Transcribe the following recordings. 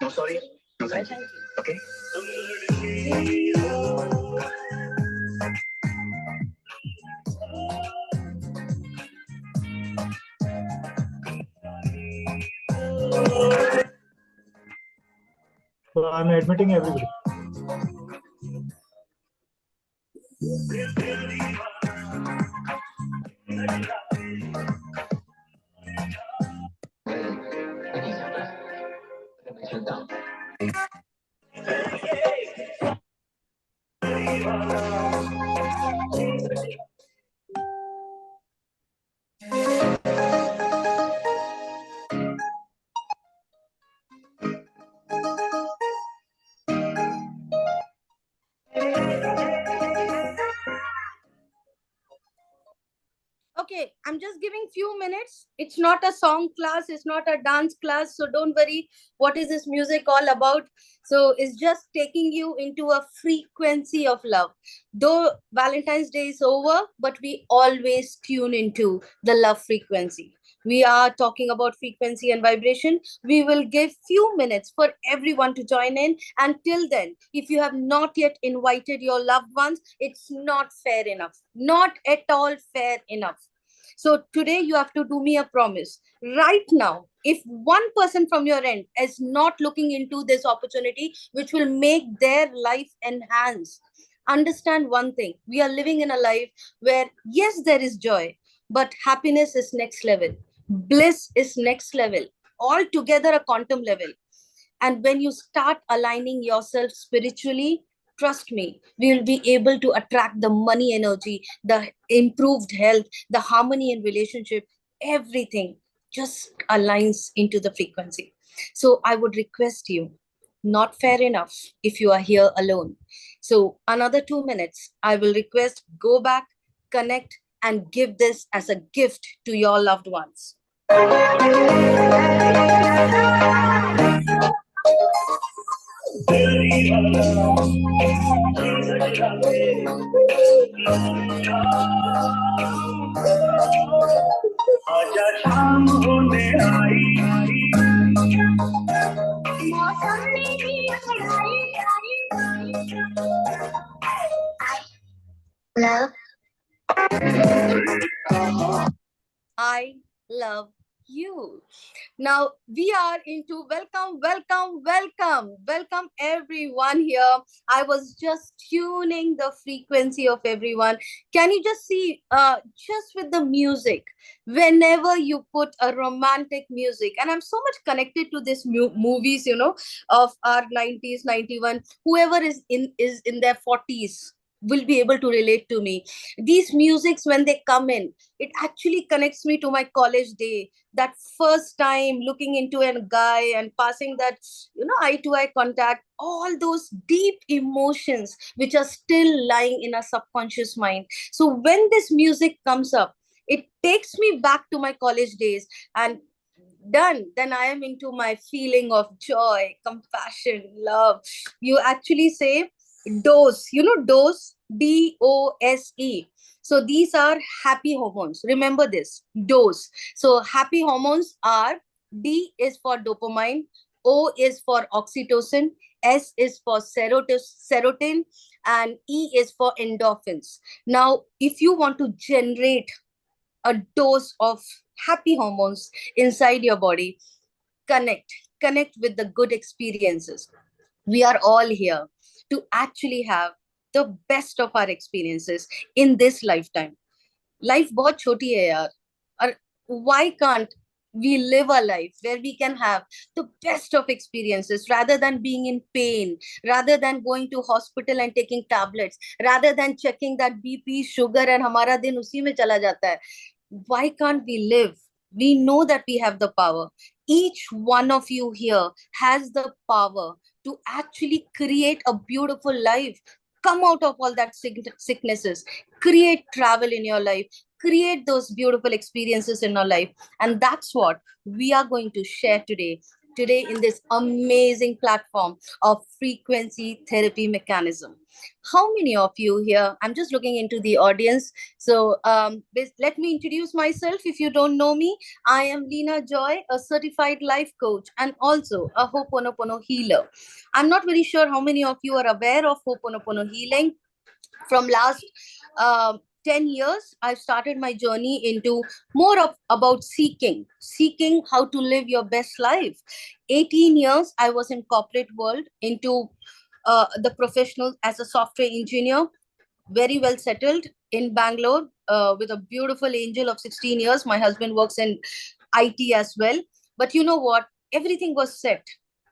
No, sorry. No, thank you. Okay? So I'm admitting everybody. Okay, I'm just giving few minutes. It's not a song class, it's not a dance class, so don't worry. What is this music all about? So it's just taking you into a frequency of love. Though Valentine's Day is over, but we always tune into the love frequency. We are talking about frequency and vibration. We will give few minutes for everyone to join in. Until then, if you have not yet invited your loved ones, it's not fair enough. Not at all fair enough. So today you have to do me a promise. Right now, if one person from your end is not looking into this opportunity, which will make their life enhance, understand one thing. We are living in a life where, yes, there is joy, but happiness is next level. Bliss is next level. All together a quantum level. And when you start aligning yourself spiritually, trust me, we will be able to attract the money energy, the improved health, the harmony in relationship, everything just aligns into the frequency. So I would request you, not fair enough if you are here alone. So another 2 minutes, I will request go back, connect, and give this as a gift to your loved ones. Love. I love you. Now we are into welcome everyone here. I was just tuning the frequency of everyone. Can you just see, just with the music, whenever you put a romantic music, and I'm so much connected to this movies, of our 90s, 91, whoever is in their 40s will be able to relate to me. These musics, when they come in, it actually connects me to my college day. That first time looking into a guy and passing that, eye to eye contact, all those deep emotions which are still lying in our subconscious mind. So when this music comes up, it takes me back to my college days, and then I am into my feeling of joy, compassion, love. You actually say dose, dose, DOSE. So these are happy hormones. Remember this, dose. So happy hormones are, D is for dopamine, O is for oxytocin, S is for serotonin, and E is for endorphins. Now, if you want to generate a dose of happy hormones inside your body, connect with the good experiences. We are all here to actually have the best of our experiences in this lifetime. Life बहुत छोटी है यार. और why can't we live a life where we can have the best of experiences rather than being in pain, rather than going to hospital and taking tablets, rather than checking that BP, sugar, and हमारा दिन उसी में चला जाता है. Why can't we live? We know that we have the power. Each one of you here has the power to actually create a beautiful life. Come out of all that sicknesses, create travel in your life, create those beautiful experiences in our life. And that's what we are going to share today in this amazing platform of frequency therapy mechanism. How many of you here, I'm just looking into the audience, so let me introduce myself. If you don't know me, I am Leena Joy, a certified life coach and also a Ho'oponopono healer. I'm not very sure how many of you are aware of Ho'oponopono healing. From last 10 years, I've started my journey into more of about seeking how to live your best life. 18 years, I was in corporate world into the professional as a software engineer, very well settled in Bangalore with a beautiful angel of 16 years. My husband works in IT as well. But you know what? Everything was set,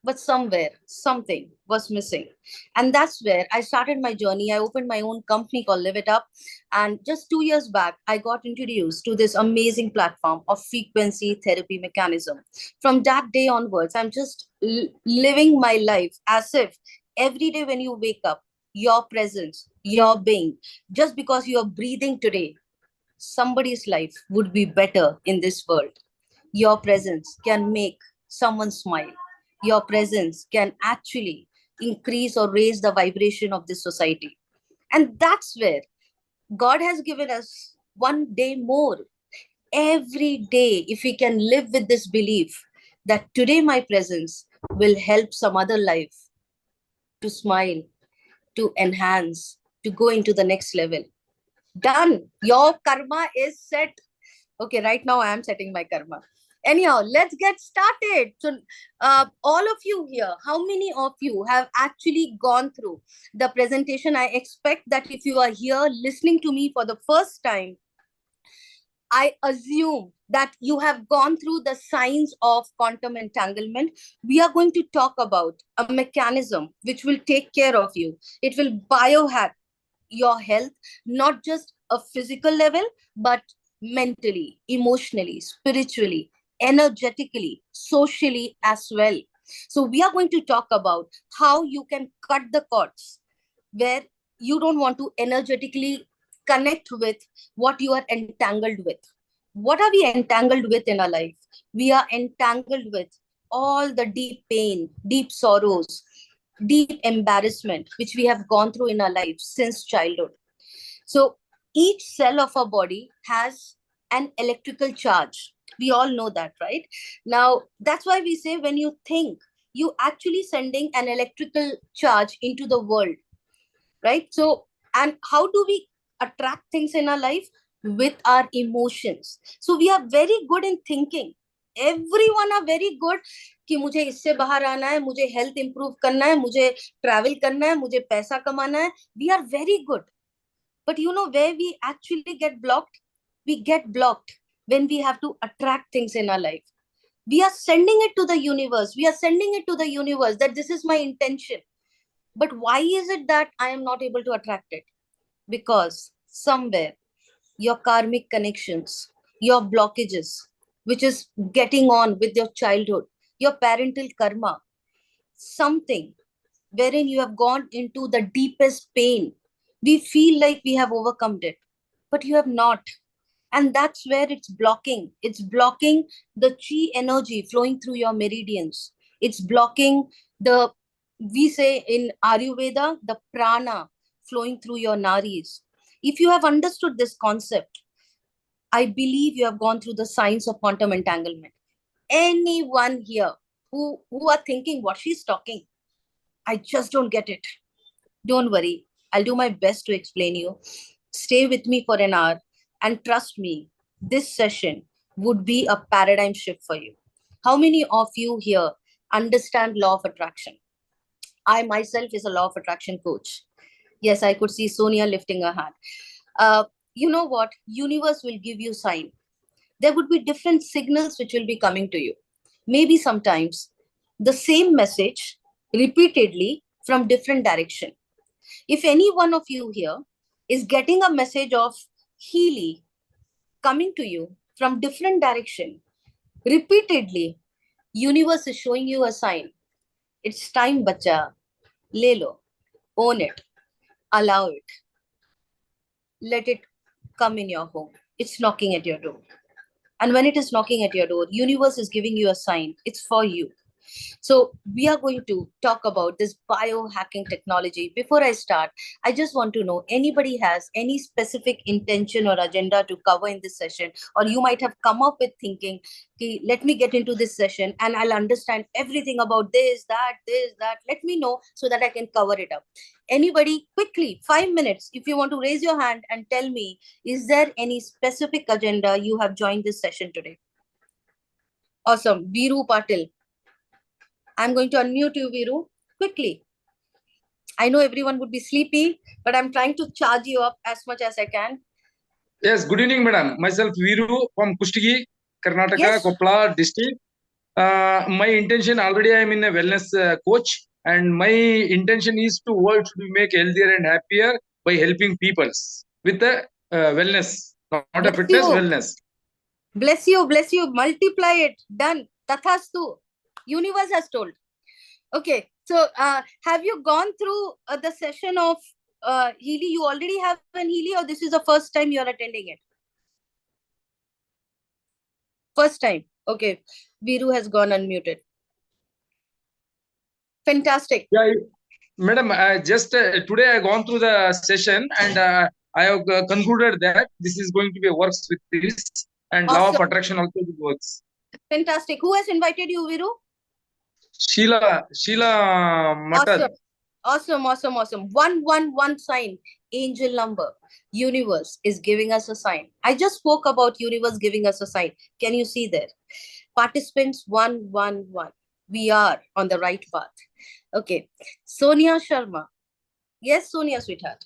but somewhere something was missing. And that's where I started my journey. I opened my own company called Live It Up. And just 2 years back, I got introduced to this amazing platform of frequency therapy mechanism. From that day onwards, I'm just living my life as if every day when you wake up, your presence, your being, just because you are breathing today, somebody's life would be better in this world. Your presence can make someone smile. Your presence can actually increase or raise the vibration of this society. And that's where God has given us one day more. Every day, if we can live with this belief that today my presence will help some other life to smile, to enhance, to go into the next level. Done. Your karma is set. Okay, right now I am setting my karma. Anyhow, let's get started. So, all of you here, how many of you have actually gone through the presentation? I expect that if you are here listening to me for the first time, I assume that you have gone through the science of quantum entanglement. We are going to talk about a mechanism which will take care of you. It will biohack your health, not just a physical level, but mentally, emotionally, spiritually, energetically, socially as well. So we are going to talk about how you can cut the cords where you don't want to energetically connect with what you are entangled with. What are we entangled with in our life? We are entangled with all the deep pain, deep sorrows, deep embarrassment, which we have gone through in our lives since childhood. So each cell of our body has an electrical charge. We all know that, right? Now, that's why we say when you think, you actually sending an electrical charge into the world, right? So, and how do we attract things in our life? With our emotions. So we are very good in thinking. Everyone are very good कि मुझे इससे बाहर आना है, मुझे health improve करना है, मुझे ट्रैवल करना है, मुझे पैसा कमाना है. We are very good. But you know where we actually get blocked? We get blocked when we have to attract things in our life. We are sending it to the universe. We are sending it to the universe that this is my intention. But why is it that I am not able to attract it? Because somewhere your karmic connections, your blockages, which is getting on with your childhood, your parental karma, something wherein you have gone into the deepest pain. We feel like we have overcome it, but you have not. And that's where it's blocking. It's blocking the chi energy flowing through your meridians. It's blocking the, we say in Ayurveda, the prana flowing through your naris. If you have understood this concept, I believe you have gone through the science of quantum entanglement. Anyone here who are thinking what she's talking, I just don't get it. Don't worry. I'll do my best to explain you. Stay with me for an hour and trust me, this session would be a paradigm shift for you. How many of you here understand law of attraction? I myself is a law of attraction coach. Yes, I could see Sonia lifting her hand. you know what? Universe will give you sign. There would be different signals which will be coming to you. Maybe sometimes the same message repeatedly from different direction. If any one of you here is getting a message of Healy coming to you from different direction repeatedly, universe is showing you a sign. It's time, bacha. Le lo. Own it. Allow it. Let it come in your home. It's knocking at your door. And when it is knocking at your door, universe is giving you a sign. It's for you. So we are going to talk about this biohacking technology. Before I start, I just want to know, anybody has any specific intention or agenda to cover in this session, or you might have come up with thinking, okay, let me get into this session and I'll understand everything about this, that. Let me know so that I can cover it up. Anybody, quickly, 5 minutes, if you want to raise your hand and tell me, is there any specific agenda you have joined this session today? Awesome. Viru Patil. I'm going to unmute you, Viru, quickly. I know everyone would be sleepy, but I'm trying to charge you up as much as I can. Yes, good evening, madam. Myself, Viru from Kustigi, Karnataka, Yes. Koppala district. My intention, already I am in a wellness coach, and my intention is to world to make healthier and happier by helping people with the wellness, not a fitness, wellness. Bless you, bless you. Multiply it. Done. Tathastu. Universe has told. Okay. So have you gone through the session of Healy? You already have an Healy, or this is the first time you're attending it? First time. Okay. Viru has gone unmuted. Fantastic. Yeah, madam, just today I gone through the session and I have concluded that this is going to be works with this and law of attraction also works. Fantastic. Who has invited you, Viru? Sheila Matar. Awesome. 111 sign, angel number. Universe is giving us a sign. I just spoke about universe giving us a sign. Can you see there? Participants 111. We are on the right path. Okay. Sonia Sharma. Yes, Sonia, sweetheart.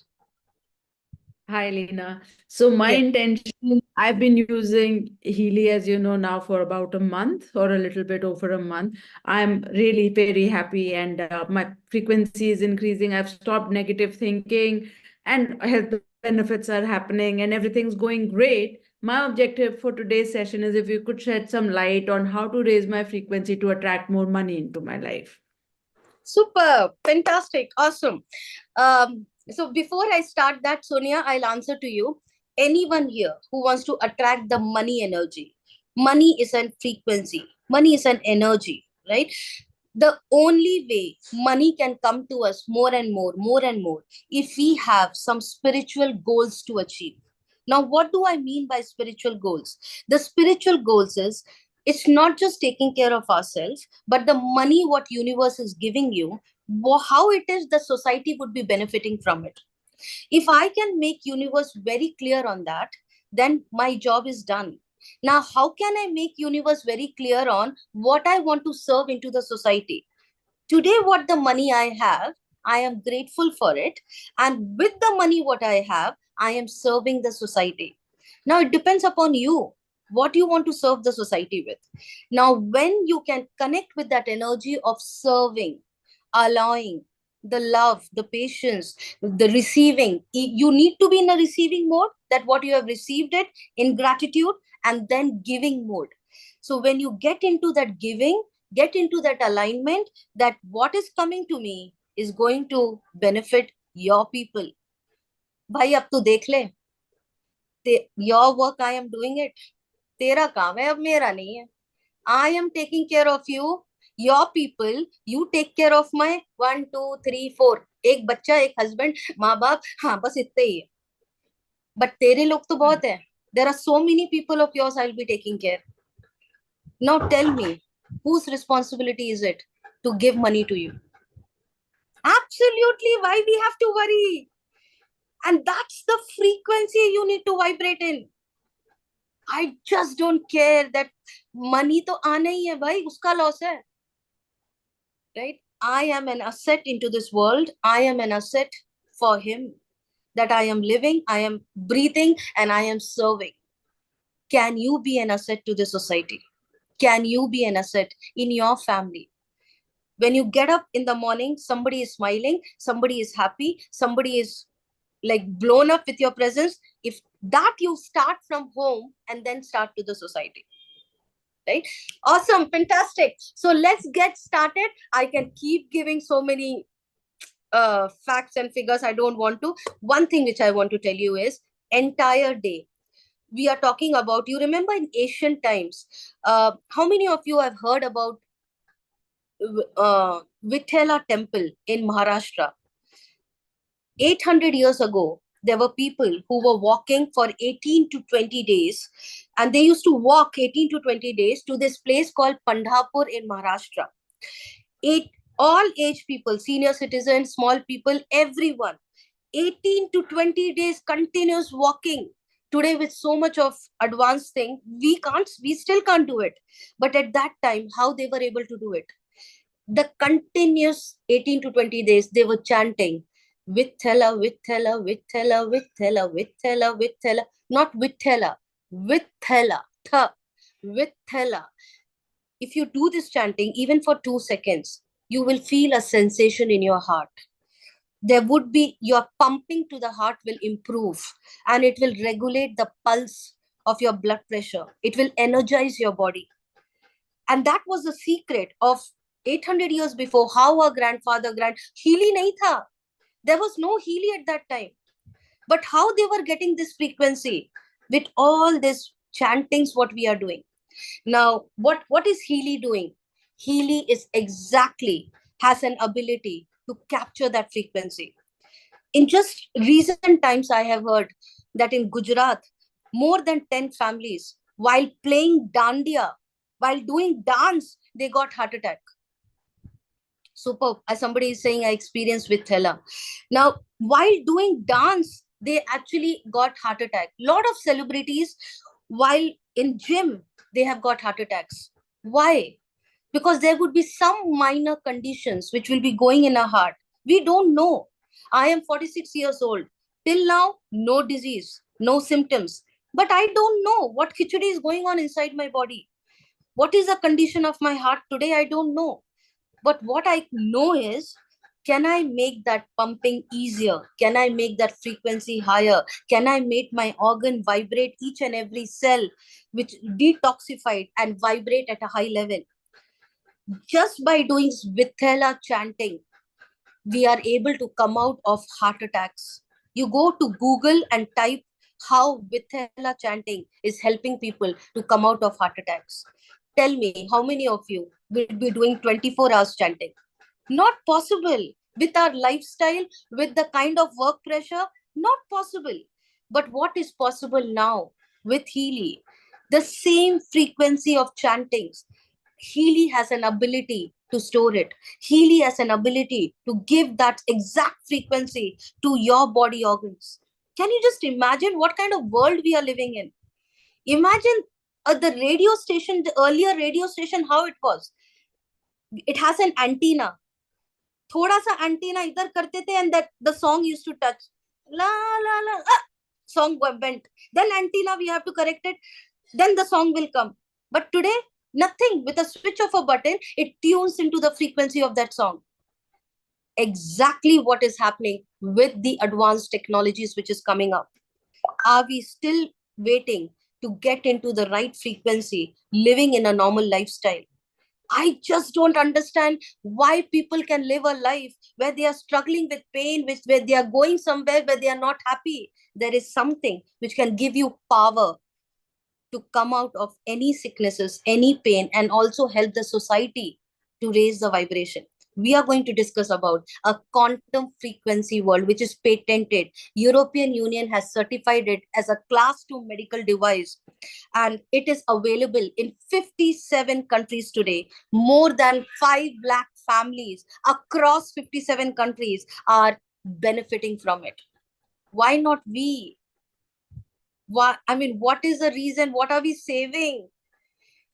Hi, Lena. So my intention, I've been using Healy, as you know, now for about a month or a little bit over a month. I'm really very happy and my frequency is increasing. I've stopped negative thinking and health benefits are happening and everything's going great. My objective for today's session is if you could shed some light on how to raise my frequency to attract more money into my life. Super. Fantastic. Awesome. So before I start that, Sonia, I'll answer to you. Anyone here who wants to attract the money energy, money is a frequency, money is an energy, right? The only way money can come to us more and more, if we have some spiritual goals to achieve. Now, what do I mean by spiritual goals? The spiritual goals is, it's not just taking care of ourselves, but the money what universe is giving you, how it is the society would be benefiting from it. If I can make universe very clear on that, then my job is done. Now, how can I make universe very clear on what I want to serve into the society? Today, what the money I have, I am grateful for it. And with the money what I have, I am serving the society. Now, it depends upon you, what you want to serve the society with. Now, when you can connect with that energy of serving, allowing, the love, the patience, the receiving, you need to be in a receiving mode, that what you have received it in gratitude, and then giving mode. So when you get into that giving, get into that alignment, that what is coming to me is going to benefit your people. Bhai, ab tu dekh le. Your work, I am doing it. Tera kaam hai, ab mera nahi hai. I am taking care of you, your people. You take care of my 1, 2, 3, 4. एक बच्चा, एक husband, माँ बाप, हाँ बस इतने ही है. But तेरे लोग तो बहुत है. There are so many people of yours I'll be taking care. Now tell me, whose responsibility is it to give money to you? Absolutely. Why we have to worry? And that's the frequency you need to vibrate in. I just don't care that money to aana hi hai bhai, uska loss hai. Right? I am an asset into this world. I am an asset for him. that I am living, I am breathing, and I am serving. Can you be an asset to the society? Can you be an asset in your family? When you get up in the morning, somebody is smiling, somebody is happy, somebody is like blown up with your presence. If that you start from home and then start to the society, right? Awesome, fantastic. So let's get started. I can keep giving so many facts and figures. I don't want to. One thing which I want to tell you is entire day we are talking about, you remember in ancient times, how many of you have heard about Vithala temple in Maharashtra? 800 years ago, there were people who were walking for 18 to 20 days, and they used to walk 18 to 20 days to this place called Pandharpur in Maharashtra. All age people, senior citizens, small people, everyone, 18 to 20 days continuous walking. Today, with so much of advanced thing, we still can't do it. But at that time, how they were able to do it? The continuous 18 to 20 days, they were chanting, Vithala, Vithala, Vithala, Vithala, Vithala, Vithala, not Vithala, Vithala, Vithala. If you do this chanting, even for 2 seconds, you will feel a sensation in your heart. There would be, your pumping to the heart will improve, and it will regulate the pulse of your blood pressure. It will energize your body. And that was the secret of 800 years before, how our grandfather, Healy nahi tha. There was no Healy at that time. But how they were getting this frequency with all this chantings, what we are doing. Now, what is Healy doing? Healy is has an ability to capture that frequency. In just recent times, I have heard that in Gujarat, more than 10 families, while playing dandiya, while doing dance, they got heart attack. Superb. As somebody is saying, I experienced with Thela. Now, while doing dance, they actually got heart attack. Lot of celebrities, while in gym, they have got heart attacks. Why? Because there would be some minor conditions which will be going in our heart. We don't know. I am 46 years old. Till now, no disease, no symptoms. But I don't know what khichdi is going on inside my body. What is the condition of my heart today? I don't know. But what I know is, can I make that pumping easier? Can I make that frequency higher? Can I make my organ vibrate each and every cell, which detoxified and vibrate at a high level? Just by doing Vithala chanting, we are able to come out of heart attacks. You go to Google and type how Vithala chanting is helping people to come out of heart attacks. Tell me, how many of you will be doing 24 hours chanting? Not possible. With our lifestyle, with the kind of work pressure, not possible. But what is possible now with Healy? The same frequency of chantings. Healy has an ability to store it. Healy has an ability to give that exact frequency to your body organs. Can you just imagine what kind of world we are living in? Imagine the radio station, the earlier radio station, how it was. It has an antenna. Thoda sa antenna idhar karte the, and that the song used to touch. La la la. Song went. Then antenna we have to correct it. Then the song will come. But today, nothing. With a switch of a button, it tunes into the frequency of that song. Exactly what is happening with the advanced technologies which is coming up. Are we still waiting to get into the right frequency, living in a normal lifestyle? I just don't understand why people can live a life where they are struggling with pain, where they are going somewhere where they are not happy. There is something which can give you power to come out of any sicknesses, any pain, and also help the society to raise the vibration. We are going to discuss about a quantum frequency world, which is patented. European Union has certified it as a class 2 medical device, and it is available in 57 countries today. More than 5 lakh families across 57 countries are benefiting from it. Why not we? What is the reason? What are we saving?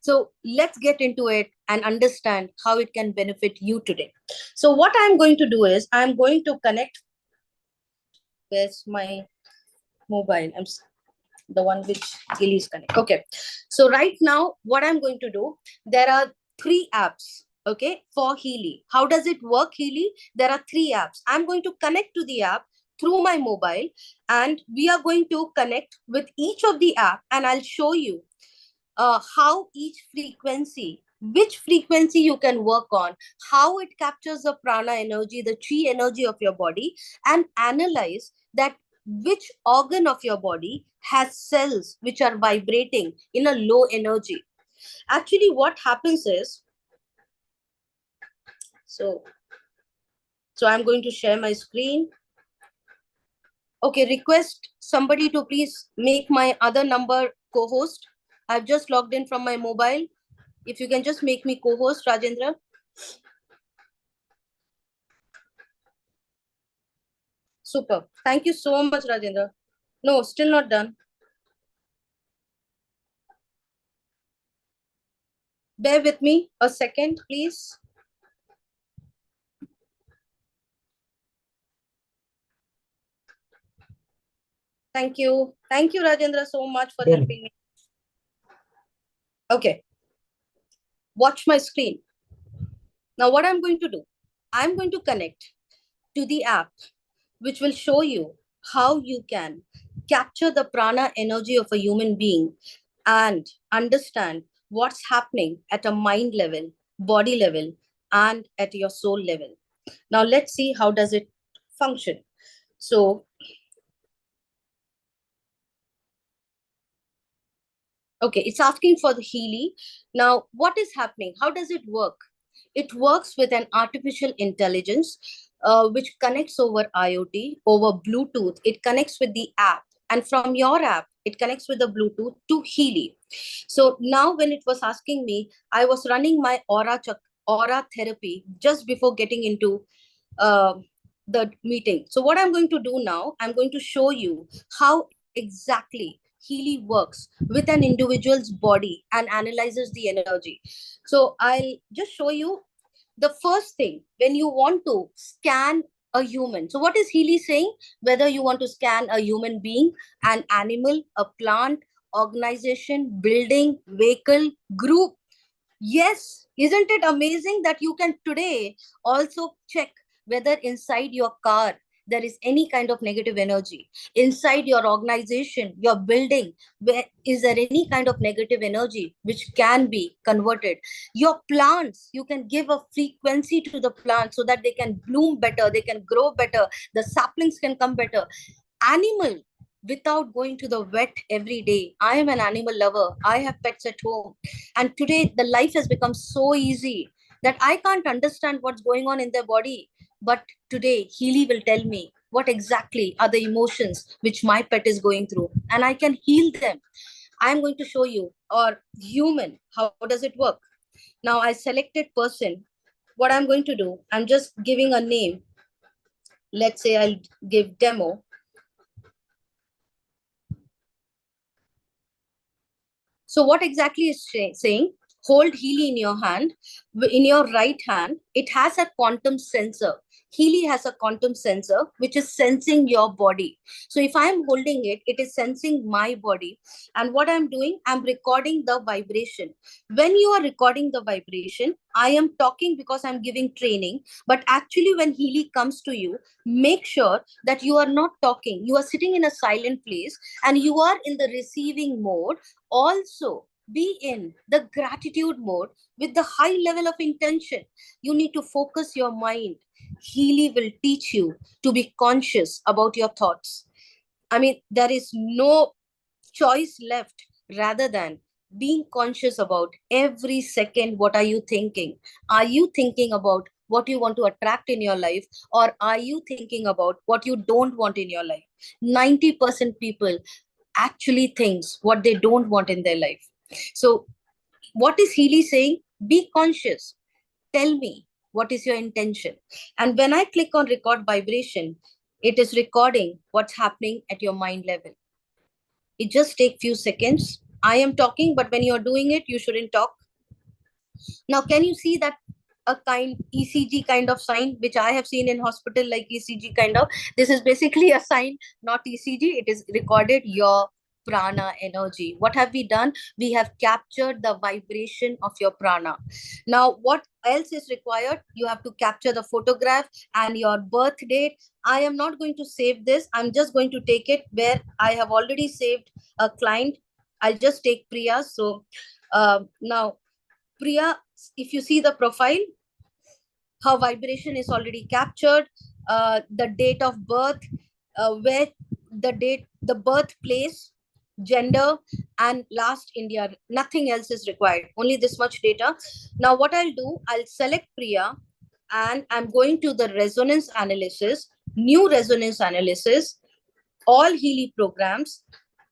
So let's get into it and understand how it can benefit you today. So what I'm going to do is I'm going to connect Where's my mobile? The one which Healy is connected. Okay. So right now, what I'm going to do, there are 3 apps, okay, for Healy. How does it work, Healy? There are 3 apps. I'm going to connect to the app through my mobile, and we are going to connect with each of the app, and I'll show you how each frequency, which frequency you can work on, how it captures the prana energy, the chi energy of your body, and analyze that which organ of your body has cells which are vibrating in a low energy. Actually, what happens is, so I'm going to share my screen. Okay, request somebody to please make my other number co-host. I've just logged in from my mobile. If you can just make me co-host, Rajendra. Super. Thank you so much, Rajendra. No, still not done. Bear with me a second, please. Thank you. Thank you, Rajendra, so much for helping me. Okay. Watch my screen. Now, what I'm going to do, I'm going to connect to the app, which will show you how you can capture the prana energy of a human being and understand what's happening at a mind level, body level, and at your soul level. Now, let's see how does it function. So, okay, it's asking for the Healy. Now, what is happening? How does it work? It works with an artificial intelligence, which connects over IoT, over Bluetooth. It connects with the app. And from your app, it connects with the Bluetooth to Healy. So now when it was asking me, I was running my aura therapy just before getting into the meeting. So what I'm going to do now, I'm going to show you how exactly Healy works with an individual's body and analyzes the energy. So I'll just show you the first thing when you want to scan a human. So what is Healy saying? Whether you want to scan a human being, an animal, a plant, organization, building, vehicle, group. Yes, isn't it amazing that you can today also check whether inside your car there is any kind of negative energy, inside your organization, your building, where is there any kind of negative energy which can be converted. Your plants, you can give a frequency to the plant so that they can bloom better, they can grow better, the saplings can come better. Animal, without going to the vet every day. I am an animal lover. I have pets at home. And today the life has become so easy that I can't understand what's going on in their body. But today Healy will tell me what exactly are the emotions which my pet is going through, and I can heal them. I'm going to show you, or human, how does it work? Now I selected person. What I'm going to do, I'm just giving a name. Let's say I'll give demo. So what exactly is saying? Hold Healy in your hand, in your right hand. It has a quantum sensor. Healy has a quantum sensor which is sensing your body. So if I'm holding it, it is sensing my body. And what I'm doing, I'm recording the vibration. When you are recording the vibration, I am talking because I'm giving training. But actually, when Healy comes to you, make sure that you are not talking. You are sitting in a silent place and you are in the receiving mode. Also, be in the gratitude mode with the high level of intention. You need to focus your mind. Healy will teach you to be conscious about your thoughts. I mean, there is no choice left rather than being conscious about every second. What are you thinking? Are you thinking about what you want to attract in your life, or are you thinking about what you don't want in your life? 90% people actually thinks what they don't want in their life. So what is Healy saying? Be conscious. Tell me, what is your intention? And when I click on record vibration, it is recording what's happening at your mind level. It just takes few seconds. I am talking, but when you're doing it, you shouldn't talk. Now, can you see that a kind ECG kind of sign, which I have seen in hospital, like ECG kind of. This is basically a sign, not ECG. It is recorded your prana energy. What have we done? We have captured the vibration of your prana. Now, what else is required? You have to capture the photograph and your birth date. I am not going to save this. I'm just going to take it where I have already saved a client. I'll just take Priya. So now, Priya, if you see the profile, her vibration is already captured, the date of birth, where the date, the birthplace, gender, and last India. Nothing else is required, only this much data. Now what I'll do, I'll select Priya and I'm going to the resonance analysis, new resonance analysis, all Healy programs.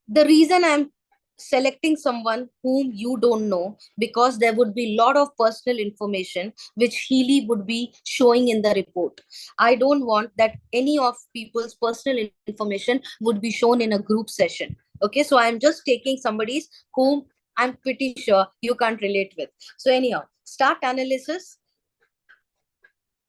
The reason I'm selecting someone whom you don't know, because there would be a lot of personal information which Healy would be showing in the report. I don't want that any of people's personal information would be shown in a group session. Okay, so I'm just taking somebody's whom I'm pretty sure you can't relate with. So anyhow, start analysis.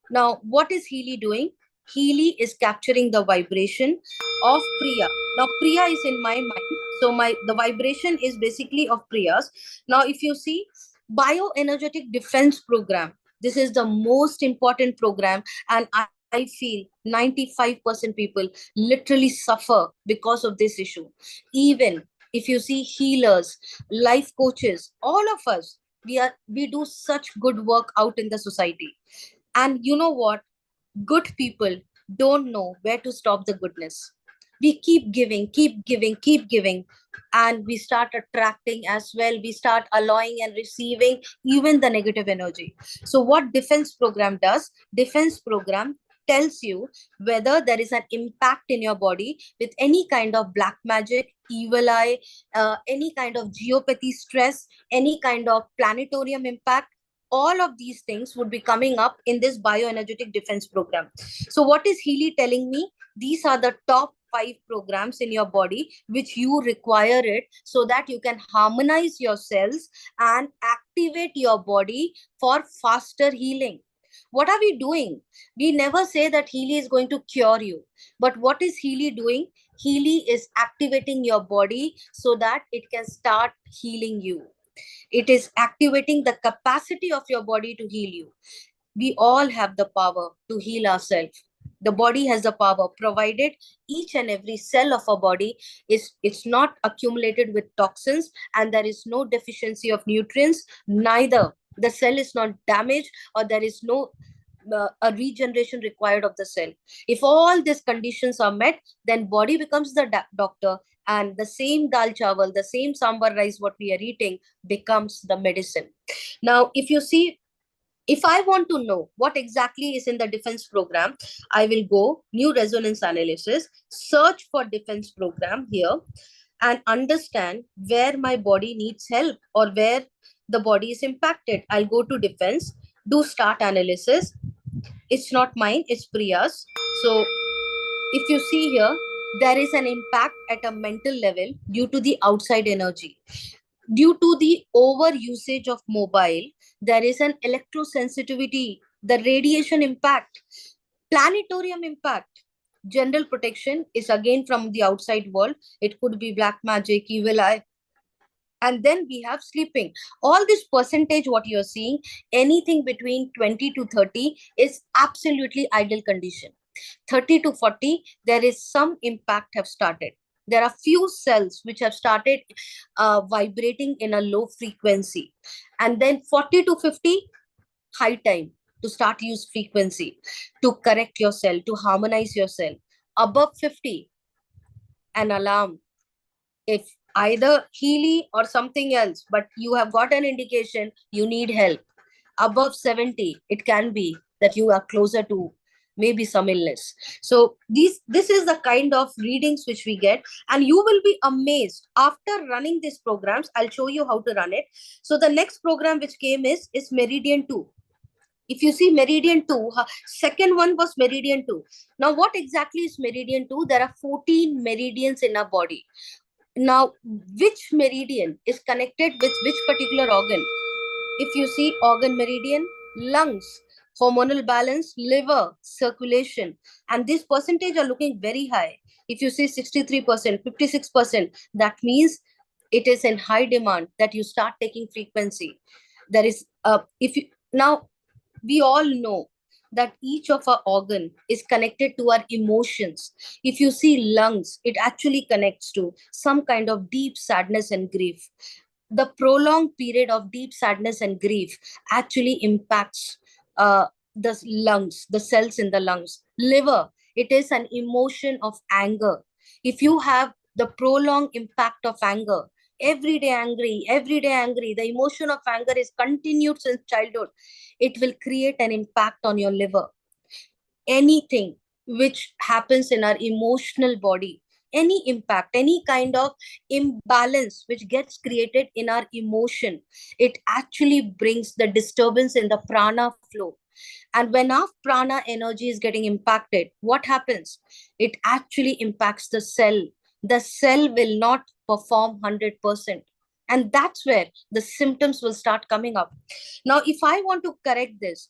Now, what is Healy doing? Healy is capturing the vibration of Priya. Now, Priya is in my mind. So the vibration is basically of Priya's. Now, if you see bioenergetic defense program, this is the most important program. And I feel 95% people literally suffer because of this issue. Even if you see healers, life coaches, all of us, we do such good work out in the society. And you know what? Good people don't know where to stop the goodness. We keep giving, keep giving, keep giving, and we start attracting as well. We start allowing and receiving even the negative energy. So what defense program does? Defense program tells you whether there is an impact in your body with any kind of black magic, evil eye, any kind of geopathy stress, any kind of planetarium impact. All of these things would be coming up in this bioenergetic defense program. So what is Healy telling me? These are the top 5 programs in your body which you require it, so that you can harmonize your cells and activate your body for faster healing. What are we doing? We never say that Healy is going to cure you. But what is Healy doing? Healy is activating your body so that it can start healing you. It is activating the capacity of your body to heal you. We all have the power to heal ourselves. The body has the power, provided each and every cell of our body it's not accumulated with toxins and there is no deficiency of nutrients. Neither the cell is not damaged or there is no a regeneration required of the cell. If all these conditions are met, then body becomes the doctor, and the same dal chawal, the same sambar rice what we are eating becomes the medicine. Now, if you see, if I want to know what exactly is in the defense program, I will go new resonance analysis, search for defense program here, and understand where my body needs help or where the body is impacted. I'll go to defense, do start analysis. It's not mine, it's Priya's. So if you see here, there is an impact at a mental level due to the outside energy. Due to the over usage of mobile, there is an electrosensitivity, the radiation impact, planetarium impact. General protection is again from the outside world. It could be black magic, evil eye. And then we have sleeping. All this percentage, what you're seeing, anything between 20 to 30 is absolutely ideal condition. 30 to 40, there is some impact have started. There are few cells which have started vibrating in a low frequency. And then 40 to 50, high time to start use frequency to correct your cell, to harmonize your cell. Above 50, an alarm. If either Healy or something else, but you have got an indication you need help. Above 70, it can be that you are closer to maybe some illness. So this is the kind of readings which we get, and you will be amazed after running these programs. I'll show you how to run it. So the next program which came is Meridian 2. If you see Meridian 2, second one was Meridian 2. Now what exactly is Meridian 2? There are 14 meridians in our body. Now, which meridian is connected with which particular organ? If you see organ meridian, lungs, hormonal balance, liver, circulation. And these percentage are looking very high. If you see 63%, 56%, that means it is in high demand that you start taking frequency. There is, if you, now we all know that each of our organ is connected to our emotions. If you see lungs, it actually connects to some kind of deep sadness and grief. The prolonged period of deep sadness and grief actually impacts the lungs, the cells in the lungs. Liver, it is an emotion of anger. If you have the prolonged impact of anger, every day angry, the emotion of anger is continued since childhood, it will create an impact on your liver. Anything which happens in our emotional body, any impact, any kind of imbalance which gets created in our emotion, it actually brings the disturbance in the prana flow. And when our prana energy is getting impacted, what happens? It actually impacts the cell. The cell will not perform 100%. And that's where the symptoms will start coming up. Now, if I want to correct this,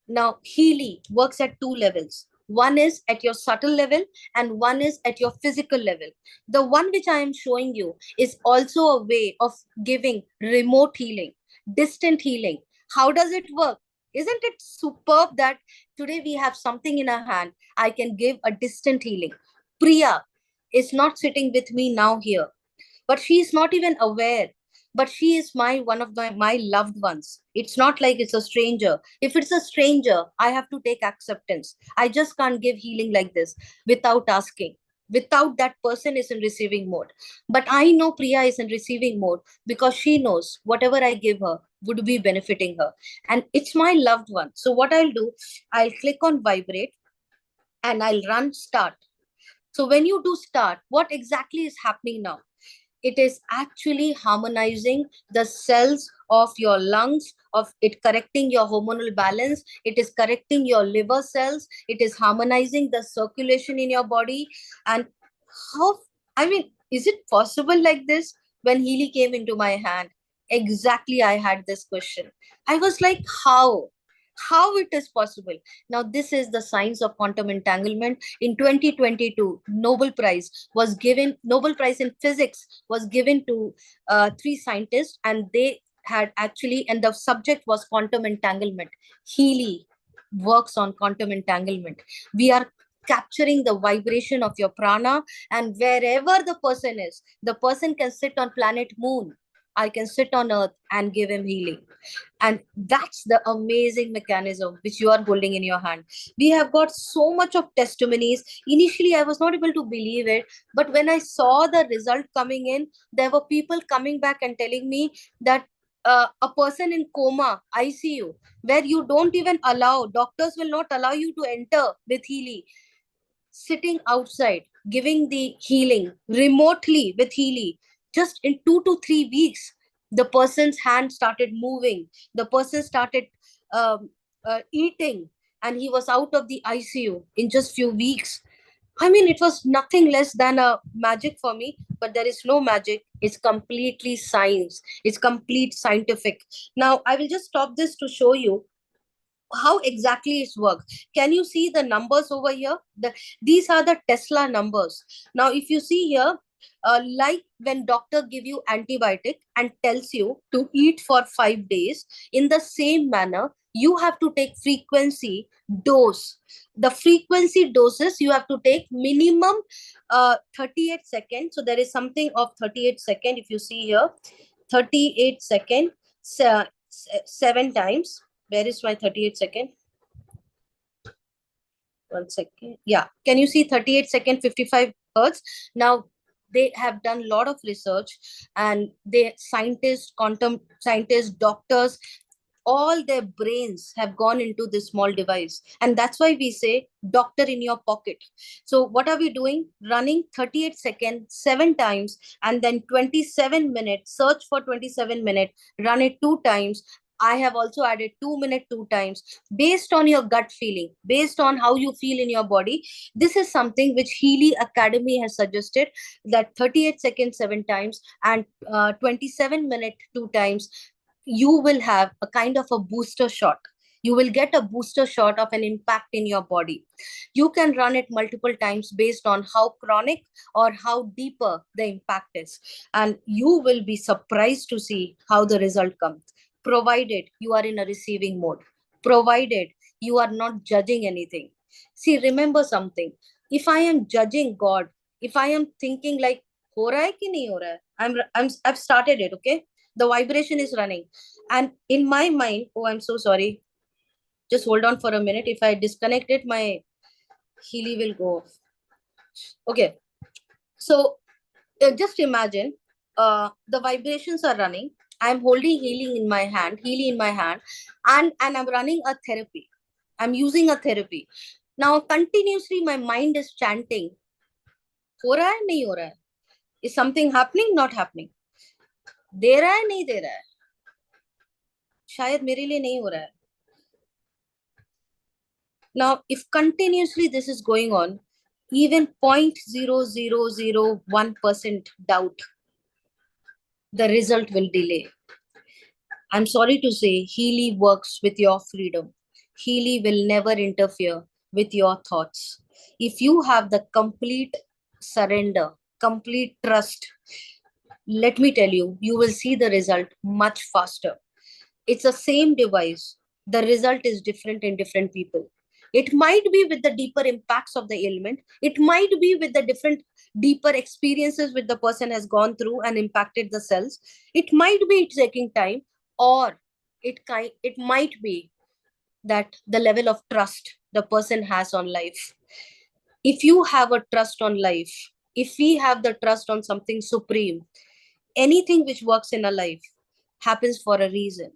now Healy works at two levels. One is at your subtle level and one is at your physical level. The one which I am showing you is also a way of giving remote healing, distant healing. How does it work? Isn't it superb that today we have something in our hand? I can give a distant healing. Priya is not sitting with me now here, but she is not even aware. But she is one of my loved ones. It's not like it's a stranger. If it's a stranger, I have to take acceptance. I just can't give healing like this without asking, without that person is in receiving mode. But I know Priya is in receiving mode because she knows whatever I give her would be benefiting her. And it's my loved one. So what I'll do, I'll click on vibrate and I'll run start. So when you do start, what exactly is happening now? It is actually harmonizing the cells of your lungs, of it correcting your hormonal balance. It is correcting your liver cells. It is harmonizing the circulation in your body. And how, I mean, is it possible like this? When Healy came into my hand, exactly I had this question. I was like, how it is possible? Now this is the science of quantum entanglement. In 2022 Nobel Prize in physics was given to three scientists, and they had actually, and the subject was quantum entanglement. Healy works on quantum entanglement. We are capturing the vibration of your prana, and wherever the person is, the person can sit on planet moon, I can sit on earth and give him healing. And that's the amazing mechanism which you are holding in your hand. We have got so much of testimonies. Initially I was not able to believe it, but when I saw the result coming in, there were people coming back and telling me that a person in coma ICU, where you don't even allow, doctors will not allow you to enter with Healy, sitting outside giving the healing remotely with Healy, just in 2 to 3 weeks the person's hand started moving, the person started eating, and he was out of the ICU in just few weeks. I mean, it was nothing less than a magic for me, but there is no magic. It's completely science. It's complete scientific. Now I will just stop this to show you how exactly it works. Can you see the numbers over here? These are the Tesla numbers. Now, if you see here, like when doctor give you antibiotic and tells you to eat for 5 days, in the same manner, you have to take frequency dose. The frequency doses you have to take minimum 38 seconds. So there is something of 38 seconds. If you see here, 38 seconds, 7 times. Where is my 38 second? 1 second. Yeah. Can you see 38 second, 55 hertz? Now, they have done a lot of research, and scientists, quantum scientists, doctors, all their brains have gone into this small device. And that's why we say doctor in your pocket. So what are we doing? Running 38 seconds, 7 times, and then 27 minutes, search for 27 minutes, run it 2 times. I have also added 2 minutes 2 times, based on your gut feeling, based on how you feel in your body. This is something which Healy Academy has suggested, that 38 seconds 7 times and 27 minutes 2 times, you will have a kind of a booster shot. You will get a booster shot of an impact in your body. You can run it multiple times based on how chronic or how deeper the impact is. And you will be surprised to see how the result comes, provided you are in a receiving mode, provided you are not judging anything. See, remember something. If I am judging God, if I am thinking like, ho raha hai ki nahi ho raha hai? I've started it, okay? The vibration is running. And in my mind, oh, I'm so sorry. Just hold on for a minute. If I disconnect it, my Healy will go off. Okay. So just imagine the vibrations are running. I'm holding Healy in my hand, and I'm running a therapy. I'm using a therapy. Now, continuously, my mind is chanting, हो रहा है, नहीं हो रहा है? Is something happening, not happening? दे रहा है, नहीं दे रहा है? शायद मेरे लिए नहीं हो रहा है. Now, if continuously this is going on, even 0.0001% doubt, the result will delay. I'm sorry to say, Healy works with your freedom. Healy will never interfere with your thoughts. If you have the complete surrender, complete trust, let me tell you, you will see the result much faster. It's the same device. The result is different in different people. It might be with the deeper impacts of the ailment. It might be with the different deeper experiences which the person has gone through and impacted the cells. It might be taking time, or it might be that the level of trust the person has on life. If you have a trust on life, if we have the trust on something supreme, anything which works in a life happens for a reason.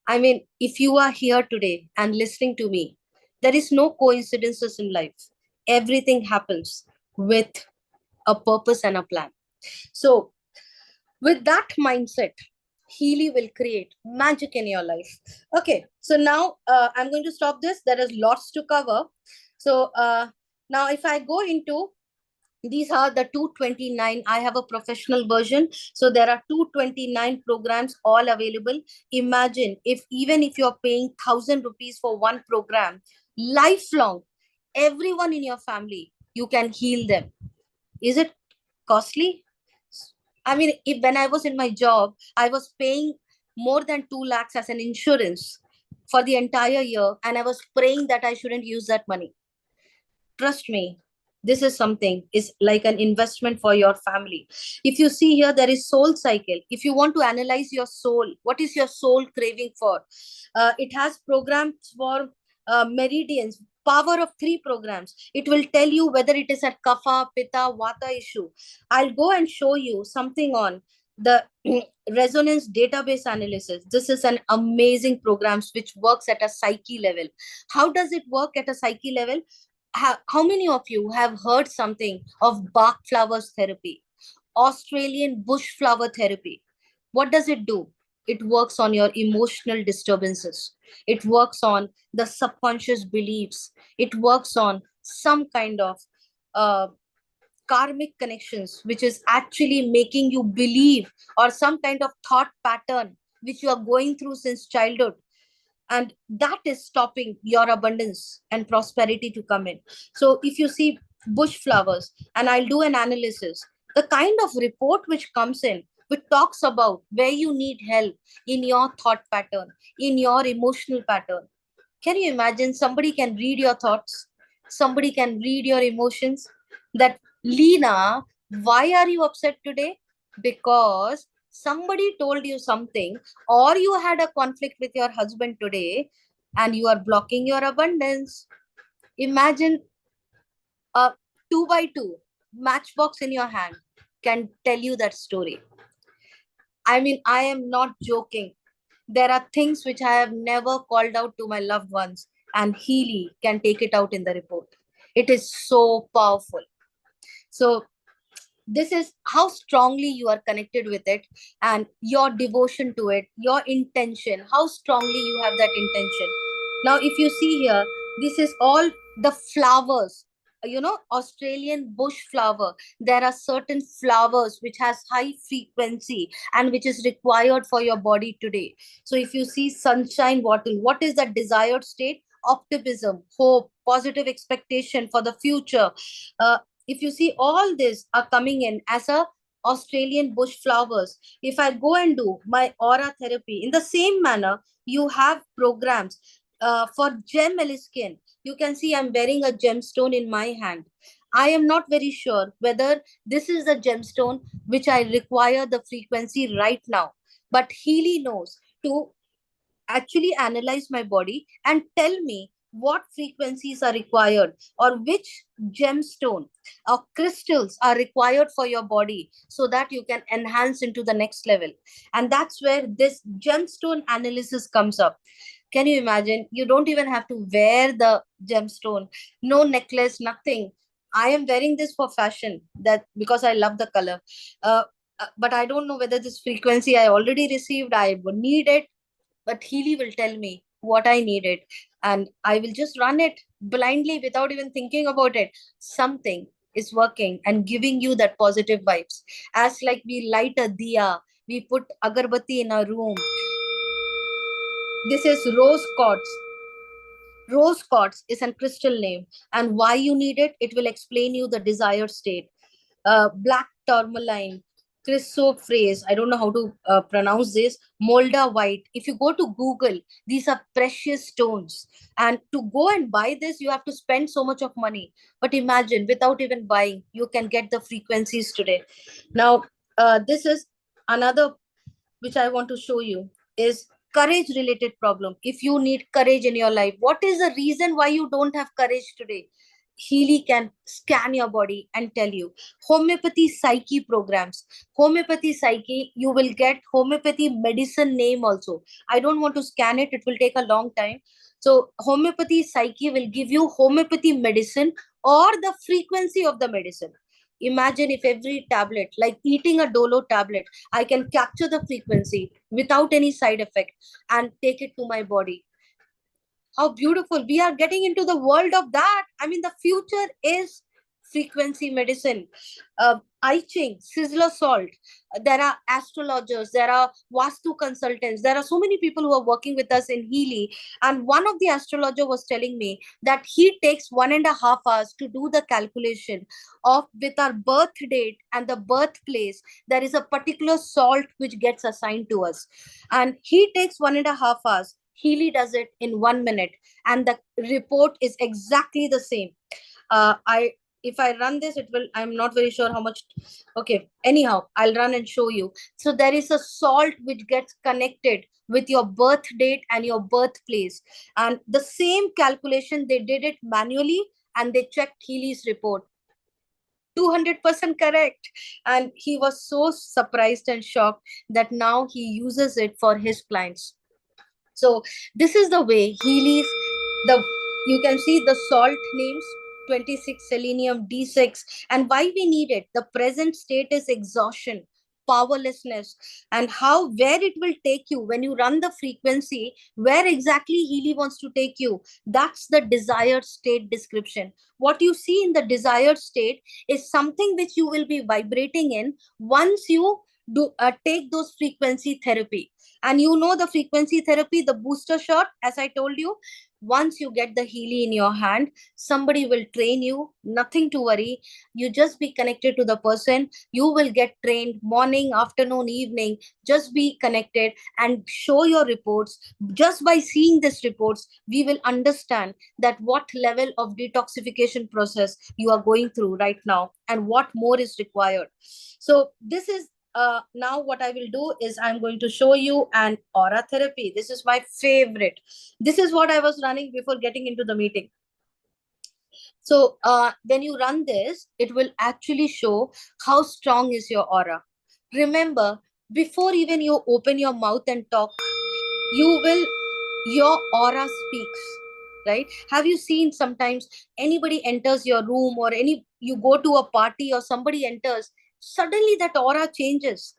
I mean, if you are here today and listening to me, there is no coincidences in life. Everything happens with a purpose and a plan. So with that mindset, Healy will create magic in your life. Okay, so now I'm going to stop this. There is lots to cover. So now if I go into, these are the 229. I have a professional version. So there are 229 programs all available. Imagine even if you're paying 1,000 rupees for one program, lifelong, everyone in your family, you can heal them. Is it costly? I mean, when I was in my job, I was paying more than 2 lakhs as an insurance for the entire year. And I was praying that I shouldn't use that money. Trust me, this is something, is like an investment for your family. If you see here, there is soul cycle. If you want to analyze your soul, what is your soul craving for? It has programs for meridians, power of 3 programs. It will tell you whether it is a kapha, pitta, vata issue. I'll go and show you something on the resonance database analysis. This is an amazing program which works at a psyche level. How does it work at a psyche level? How many of you have heard something of Bach flowers therapy, Australian bush flower therapy? What does it do? It works on your emotional disturbances. It works on the subconscious beliefs. It works on some kind of karmic connections, which is actually making you believe, or some kind of thought pattern which you are going through since childhood. And that is stopping your abundance and prosperity to come in. So if you see bush flowers, and I'll do an analysis, the kind of report which comes in, which talks about where you need help in your thought pattern, in your emotional pattern. Can you imagine somebody can read your thoughts? Somebody can read your emotions. That, Leena, why are you upset today? Because somebody told you something, or you had a conflict with your husband today, and you are blocking your abundance. Imagine a 2x2 matchbox in your hand can tell you that story. I mean, I am not joking. There are things which I have never called out to my loved ones, and Healy can take it out in the report. It is so powerful. So this is how strongly you are connected with it, and your devotion to it, your intention, how strongly you have that intention. Now, if you see here, this is all the flowers Australian bush flower, there are certain flowers which has high frequency and which is required for your body today. So if you see sunshine bottle, what is that desired state? Optimism, hope, positive expectation for the future. If you see, all this are coming in as a Australian bush flowers. If I go and do my aura therapy in the same manner, you have programs for gem skin. You can see I'm wearing a gemstone in my hand. I am not very sure whether this is the gemstone which I require the frequency right now. But Healy knows to actually analyze my body and tell me what frequencies are required or which gemstone or crystals are required for your body so that you can enhance into the next level. And that's where this gemstone analysis comes up. Can you imagine? You don't even have to wear the gemstone, no necklace, nothing. I am wearing this for fashion, that because I love the color. But I don't know whether this frequency I already received, I would need it, but Healy will tell me what I needed, and I will just run it blindly without even thinking about it. Something is working and giving you that positive vibes. As like we light a diya, we put agarbatti in our room. This is rose quartz. Rose quartz is a crystal name, and why you need it, it will explain you the desired state. Black tourmaline, chrysoprase, I don't know how to pronounce this, molda white. If you go to Google, these are precious stones. And to go and buy this, you have to spend so much of money. But imagine, without even buying, you can get the frequencies today. Now, this is another which I want to show you is courage related problem. If you need courage in your life, what is the reason why you don't have courage today? Healy can scan your body and tell you. Homeopathy psyche programs. Homeopathy psyche, you will get homeopathy medicine name also. I don't want to scan it. It will take a long time. So homeopathy psyche will give you homeopathy medicine or the frequency of the medicine. Imagine if every tablet, like eating a Dolo tablet, I can capture the frequency without any side effect and take it to my body. How beautiful. We are getting into the world of that. I mean, the future is frequency medicine. I Ching, Sizzler Salt. There are astrologers, there are Vastu consultants. There are so many people who are working with us in Healy. And one of the astrologer was telling me that he takes 1.5 hours to do the calculation of with our birth date and the birthplace. There is a particular salt which gets assigned to us. And he takes 1.5 hours. Healy does it in 1 minute, and the report is exactly the same. If I run this, it will, I'm not very sure how much. Okay, anyhow, I'll run and show you. So there is a salt which gets connected with your birth date and your birthplace. And the same calculation, they did it manually and they checked Healy's report. 200% correct. And he was so surprised and shocked that now he uses it for his clients. So this is the way Healy's, you can see the salt names, 26 selenium, D6, and why we need it. The present state is exhaustion, powerlessness, and where it will take you when you run the frequency, where exactly Healy wants to take you. That's the desired state description. What you see in the desired state is something which you will be vibrating in once you take those frequency therapy. And you know the frequency therapy, the booster shot, as I told you, once you get the Healy in your hand, somebody will train you, nothing to worry. You just be connected to the person. You will get trained morning, afternoon, evening. Just be connected and show your reports. Just by seeing these reports, we will understand that what level of detoxification process you are going through right now and what more is required. So this is now what I will do is I'm going to show you an aura therapy. This is my favorite. This is what I was running before getting into the meeting. So when you run this, it will actually show how strong is your aura. Remember, before even you open your mouth and talk, your aura speaks, right? Have you seen sometimes anybody enters your room or you go to a party or somebody enters, suddenly that aura changes.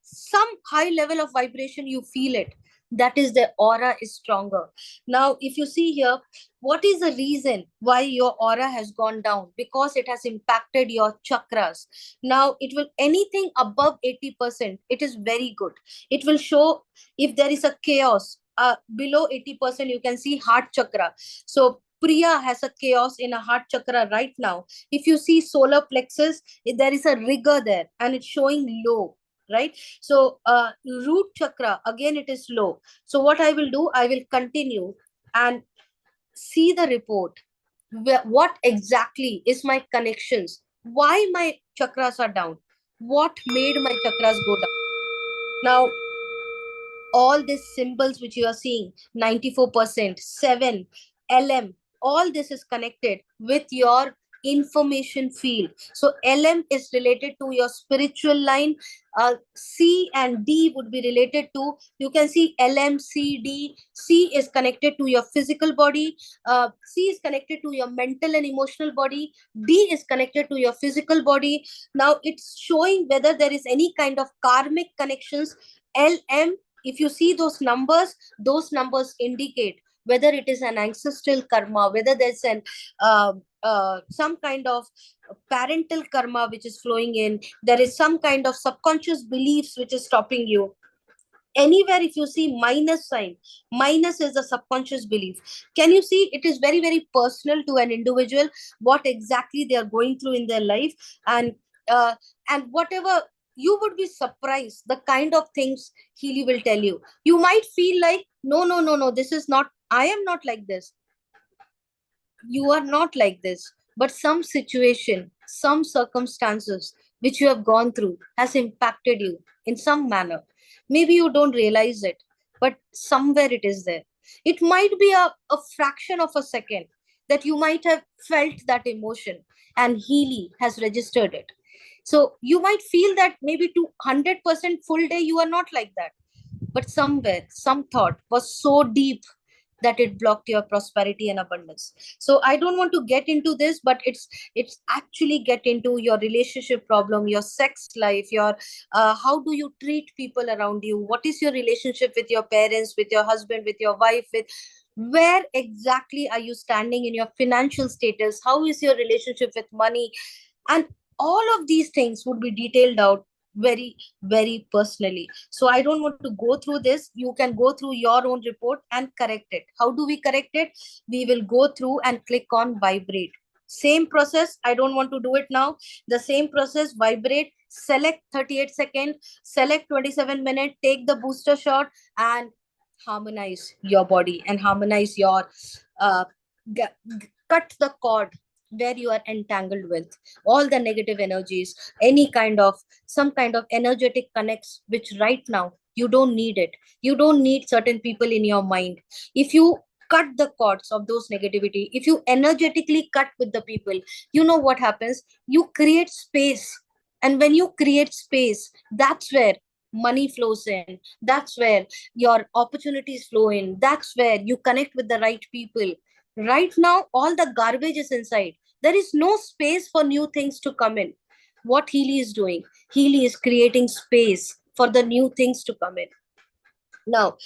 Some high level of vibration, you feel it. that is the aura is stronger. Now, if you see here, what is the reason why your aura has gone down? Because it has impacted your chakras. Now, it will, anything above 80%, it is very good. It will show if there is a chaos. Below 80%, you can see heart chakra. So Priya has a chaos in a heart chakra right now. If you see solar plexus, there is a rigor there and it's showing low, right? So root chakra, again, it is low. So what I will do, I will continue and see the report. What exactly is my connections? Why my chakras are down? What made my chakras go down? Now, all these symbols which you are seeing, 94%, 7, LM, all this is connected with your information field. So LM is related to your spiritual line. C and D would be related to, you can see LM, C, D. C is connected to your physical body. C is connected to your mental and emotional body. D is connected to your physical body. Now it's showing whether there is any kind of karmic connections. LM, if you see those numbers indicate whether it is an ancestral karma, whether there's an some kind of parental karma which is flowing in, there is some kind of subconscious beliefs which is stopping you. Anywhere if you see minus sign, minus is a subconscious belief. Can you see, it is very, very personal to an individual what exactly they are going through in their life. And whatever, you would be surprised the kind of things Healy will tell you. You might feel like, no, this is not, I am not like this. You are not like this, but some situation, some circumstances which you have gone through has impacted you in some manner. Maybe you don't realize it, but somewhere it is there. It might be a fraction of a second that you might have felt that emotion, and Healy has registered it. So you might feel that maybe to 100% full day you are not like that, but somewhere some thought was so deep that it blocked your prosperity and abundance. So I don't want to get into this, but it's actually get into your relationship problem, your sex life, your how do you treat people around you, what is your relationship with your parents, with your husband, with your wife, with where exactly are you standing in your financial status, how is your relationship with money, and all of these things would be detailed out very, very personally. So I don't want to go through this. You can go through your own report and correct it. How do we correct it? We will go through and click on vibrate. Same process. I don't want to do it now. The same process, vibrate, select 38 seconds, select 27 minutes, take the booster shot and harmonize your body and harmonize your, cut the cord where you are entangled with all the negative energies, any kind of, some kind of energetic connects which right now you don't need it. You don't need certain people in your mind. If you cut the cords of those negativity, if you energetically cut with the people, you know what happens, you create space. And when you create space, that's where money flows in, that's where your opportunities flow in, that's where you connect with the right people. Right now all the garbage is inside, there is no space for new things to come in. What Healy is doing, Healy is creating space for the new things to come in. Now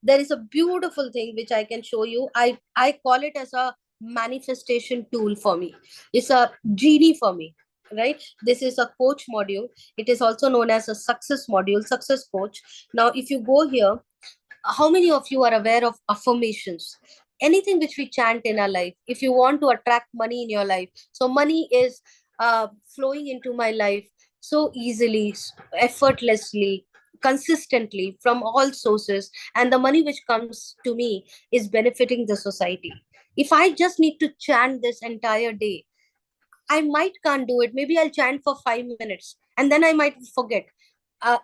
there is a beautiful thing which I can show you. I call it as a manifestation tool for me. It's a genie for me, right? This is a coach module. It is also known as a success module, success coach. Now if you go here, how many of you are aware of affirmations? Anything which we chant in our life, if you want to attract money in your life, so money is flowing into my life so easily, effortlessly, consistently from all sources, and the money which comes to me is benefiting the society. If I just need to chant this entire day, I might can't do it. Maybe I'll chant for 5 minutes and then I might forget.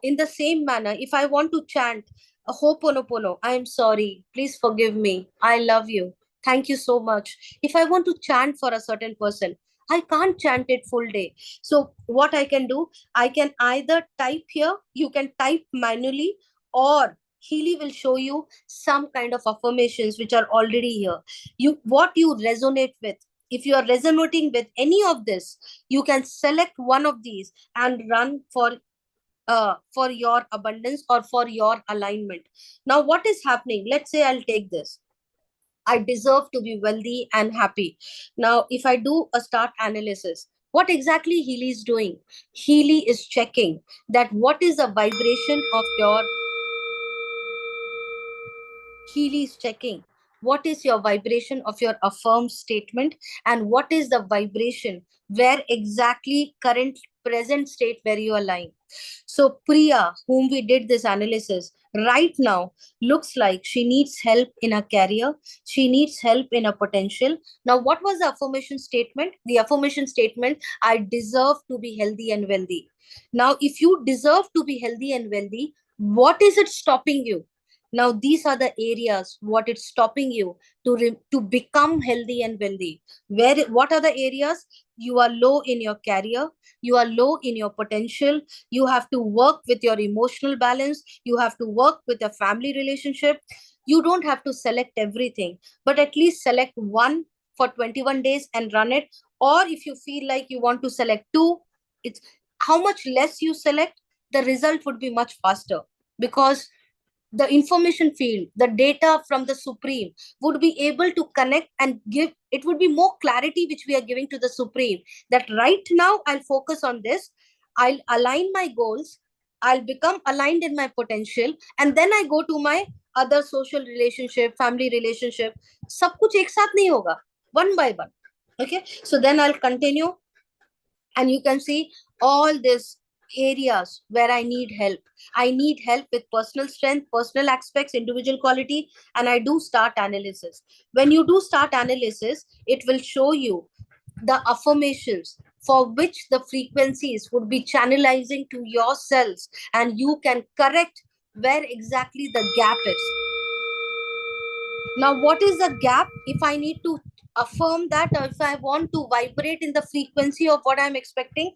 In the same manner, if I want to chant a Ho'oponopono, I'm sorry, please forgive me, I love you, thank you so much. If I want to chant for a certain person, I can't chant it full day. So what I can do, I can either type here, you can type manually, or Healy will show you some kind of affirmations which are already here. What you resonate with. If you are resonating with any of this, you can select one of these and run for for your abundance or for your alignment. Now, what is happening? Let's say I'll take this. I deserve to be wealthy and happy. Now, if I do a start analysis, what exactly Healy is doing? Healy is checking that what is the vibration of your. Healy is checking what is your vibration of your affirmed statement and what is the vibration where exactly current present state where you are lying. So Priya, whom we did this analysis, right now looks like she needs help in her career. She needs help in her potential. Now, what was the affirmation statement? The affirmation statement, I deserve to be healthy and wealthy. Now, if you deserve to be healthy and wealthy, what is it stopping you? Now, these are the areas what it's stopping you to become healthy and wealthy. What are the areas? You are low in your career, you are low in your potential, you have to work with your emotional balance, you have to work with a family relationship. You don't have to select everything, but at least select one for 21 days and run it. Or if you feel like you want to select two, it's how much less you select, the result would be much faster, because the information field, the data from the Supreme would be able to connect and give, it would be more clarity which we are giving to the Supreme, that right now I'll focus on this, I'll align my goals, I'll become aligned in my potential, and then I go to my other social relationship, family relationship. Sab kuch ek saath nahi hoga, one by one. Okay, so then I'll continue, and you can see all these areas where I need help. I need help with personal strength, personal aspects, individual quality, and I do start analysis. When you do start analysis, it will show you the affirmations for which the frequencies would be channelizing to your cells, and you can correct where exactly the gap is. Now, what is the gap? If I need to affirm that, or if I want to vibrate in the frequency of what I'm expecting,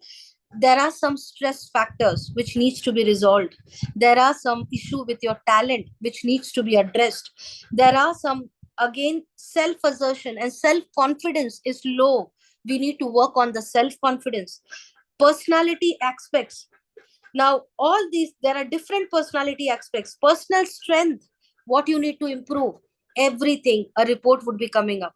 there are some stress factors which needs to be resolved. There are some issue with your talent which needs to be addressed. There are some, again, self-assertion and self-confidence is low. We need to work on the self-confidence. Personality aspects. Now, all these, there are different personality aspects. Personal strength, what you need to improve. Everything, a report would be coming up.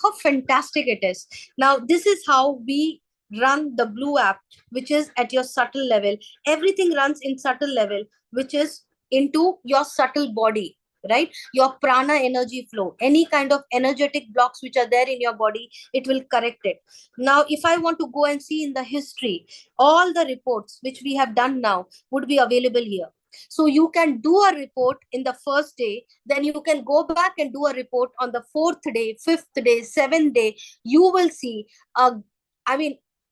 How fantastic it is. Now, this is how we run the Blue app, which is at your subtle level. Everything runs in subtle level, which is into your subtle body, right? Your prana energy flow, any kind of energetic blocks which are there in your body, it will correct it. Now, if I want to go and see in the history, all the reports which we have done now would be available here. So you can do a report in the first day, then you can go back and do a report on the 4th day, 5th day, 7th day. You will see,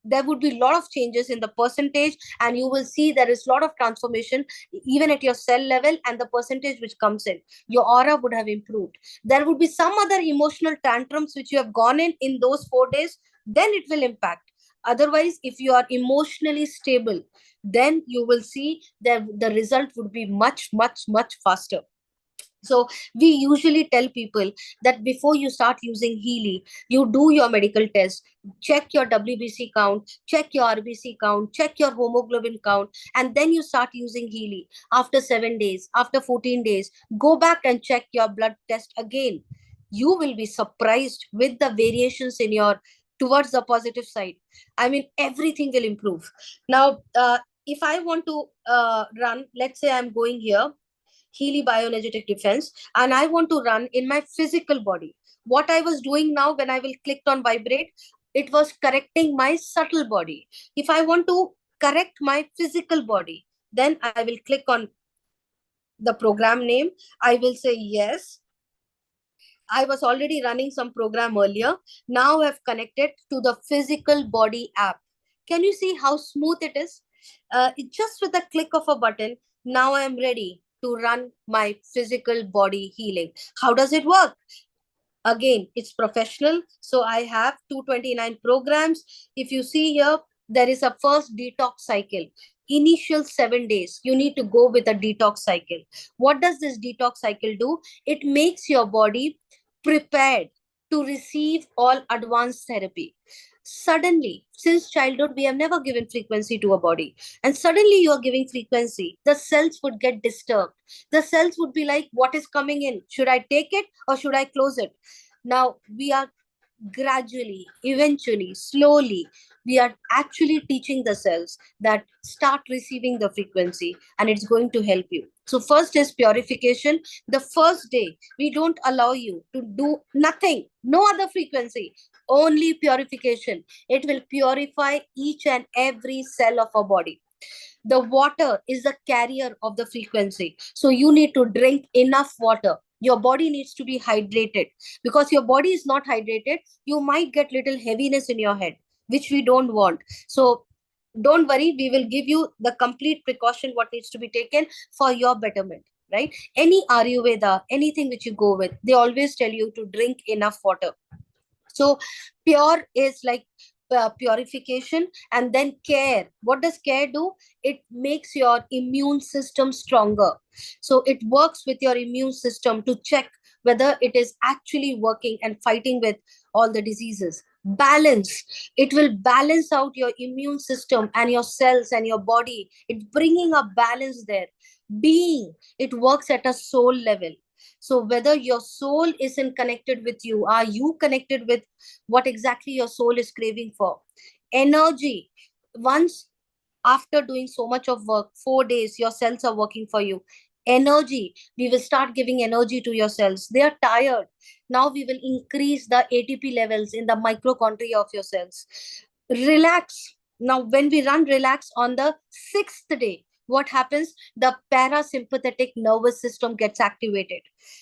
there would be a lot of changes in the percentage, and you will see there is a lot of transformation even at your cell level, and the percentage which comes in. Your aura would have improved. There would be some other emotional tantrums which you have gone in those 4 days, then it will impact. Otherwise, if you are emotionally stable, then you will see that the result would be much, much, much faster. So we usually tell people that before you start using Healy, you do your medical test, check your WBC count, check your RBC count, check your hemoglobin count, and then you start using Healy. After 7 days, after 14 days, go back and check your blood test again. You will be surprised with the variations in your towards the positive side. I mean, everything will improve. Now, if I want to run, let's say I'm going here, Healy Bioenergetic Defense, and I want to run in my physical body. What I was doing now when I will click on vibrate, it was correcting my subtle body. If I want to correct my physical body, then I will click on the program name. I will say yes. I was already running some program earlier. Now I've connected to the physical body app. Can you see how smooth it is? Just with a click of a button, now I'm ready to run my physical body healing. How does it work? Again, it's professional. So I have 229 programs. If you see here, there is a first detox cycle. Initial 7 days, you need to go with a detox cycle. What does this detox cycle do? It makes your body prepared to receive all advanced therapy. Suddenly, since childhood, we have never given frequency to a body. And suddenly you are giving frequency. The cells would get disturbed. The cells would be like, what is coming in? Should I take it or should I close it? Now we are gradually, eventually, slowly, we are actually teaching the cells that start receiving the frequency, and it's going to help you. So first is purification. The first day, we don't allow you to do nothing, no other frequency, only purification. It will purify each and every cell of our body. The water is the carrier of the frequency. So you need to drink enough water. Your body needs to be hydrated, because your body is not hydrated. You might get little heaviness in your head, which we don't want. So don't worry, we will give you the complete precaution what needs to be taken for your betterment, right? Any Ayurveda, anything which you go with, they always tell you to drink enough water. So pure is like purification, and then care. What does care do? It makes your immune system stronger. So it works with your immune system to check whether it is actually working and fighting with all the diseases. Balance, it will balance out your immune system and your cells and your body. It's bringing a balance there. Being, it works at a soul level. So whether your soul isn't connected with you, are you connected with what exactly your soul is craving for? Energy. Once after doing so much of work, 4 days, your cells are working for you. Energy. We will start giving energy to your cells. They are tired. Now we will increase the ATP levels in the mitochondria of your cells. Relax. Now, when we run relax on the 6th day, what happens? The parasympathetic nervous system gets activated.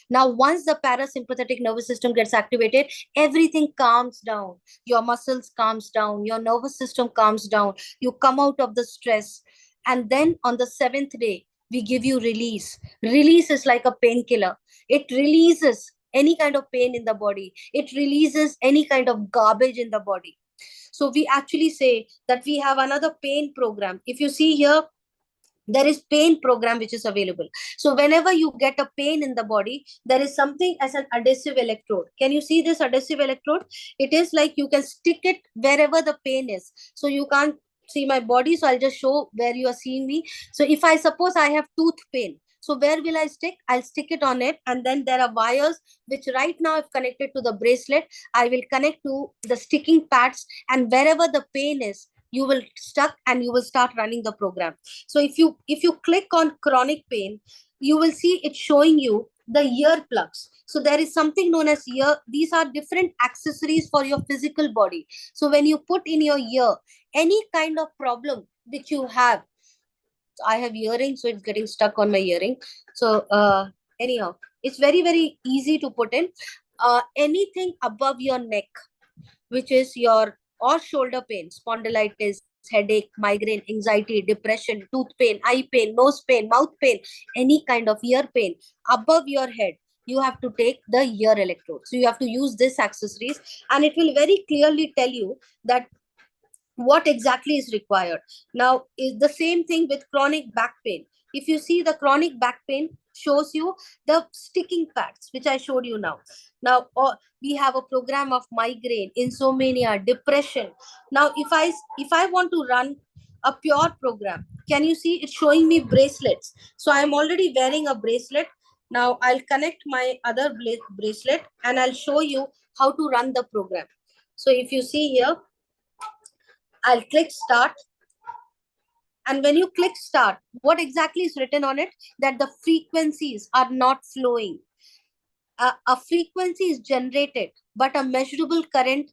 Now, once the parasympathetic nervous system gets activated, everything calms down. Your muscles calms down. Your nervous system calms down. You come out of the stress. And then on the 7th day, we give you release. Release is like a painkiller. It releases any kind of pain in the body. It releases any kind of garbage in the body. So we actually say that we have another pain program. If you see here, there is pain program which is available. So whenever you get a pain in the body, there is something as an adhesive electrode. Can you see this adhesive electrode? It is like you can stick it wherever the pain is. So you can't see my body, so I'll just show where you are seeing me. So if I suppose I have tooth pain, so where will I stick? I'll stick it on it, and then there are wires which right now I've connected to the bracelet. I will connect to the sticking pads, and wherever the pain is, you will stuck and you will start running the program. So if you click on chronic pain, you will see it showing you the ear plugs. So there is something known as ear. These are different accessories for your physical body. So when you put in your ear, any kind of problem which you have, I have earring, so it's getting stuck on my earring. So anyhow, it's very, very easy to put in. Anything above your neck, which is your or shoulder pain, spondylitis, headache, migraine, anxiety, depression, tooth pain, eye pain, nose pain, mouth pain, any kind of ear pain above your head, you have to take the ear electrode. So you have to use this accessories, and it will very clearly tell you that what exactly is required. Now, is the same thing with chronic back pain. If you see, the chronic back pain shows you the sticking pads, which I showed you now. Now, we have a program of migraine, insomnia, depression. Now, if I want to run a pure program, can you see it's showing me bracelets? So I'm already wearing a bracelet. Now I'll connect my other bracelet and I'll show you how to run the program. So if you see here, I'll click start. And when you click start, what exactly is written on it? That the frequencies are not flowing. A frequency is generated, but a measurable current,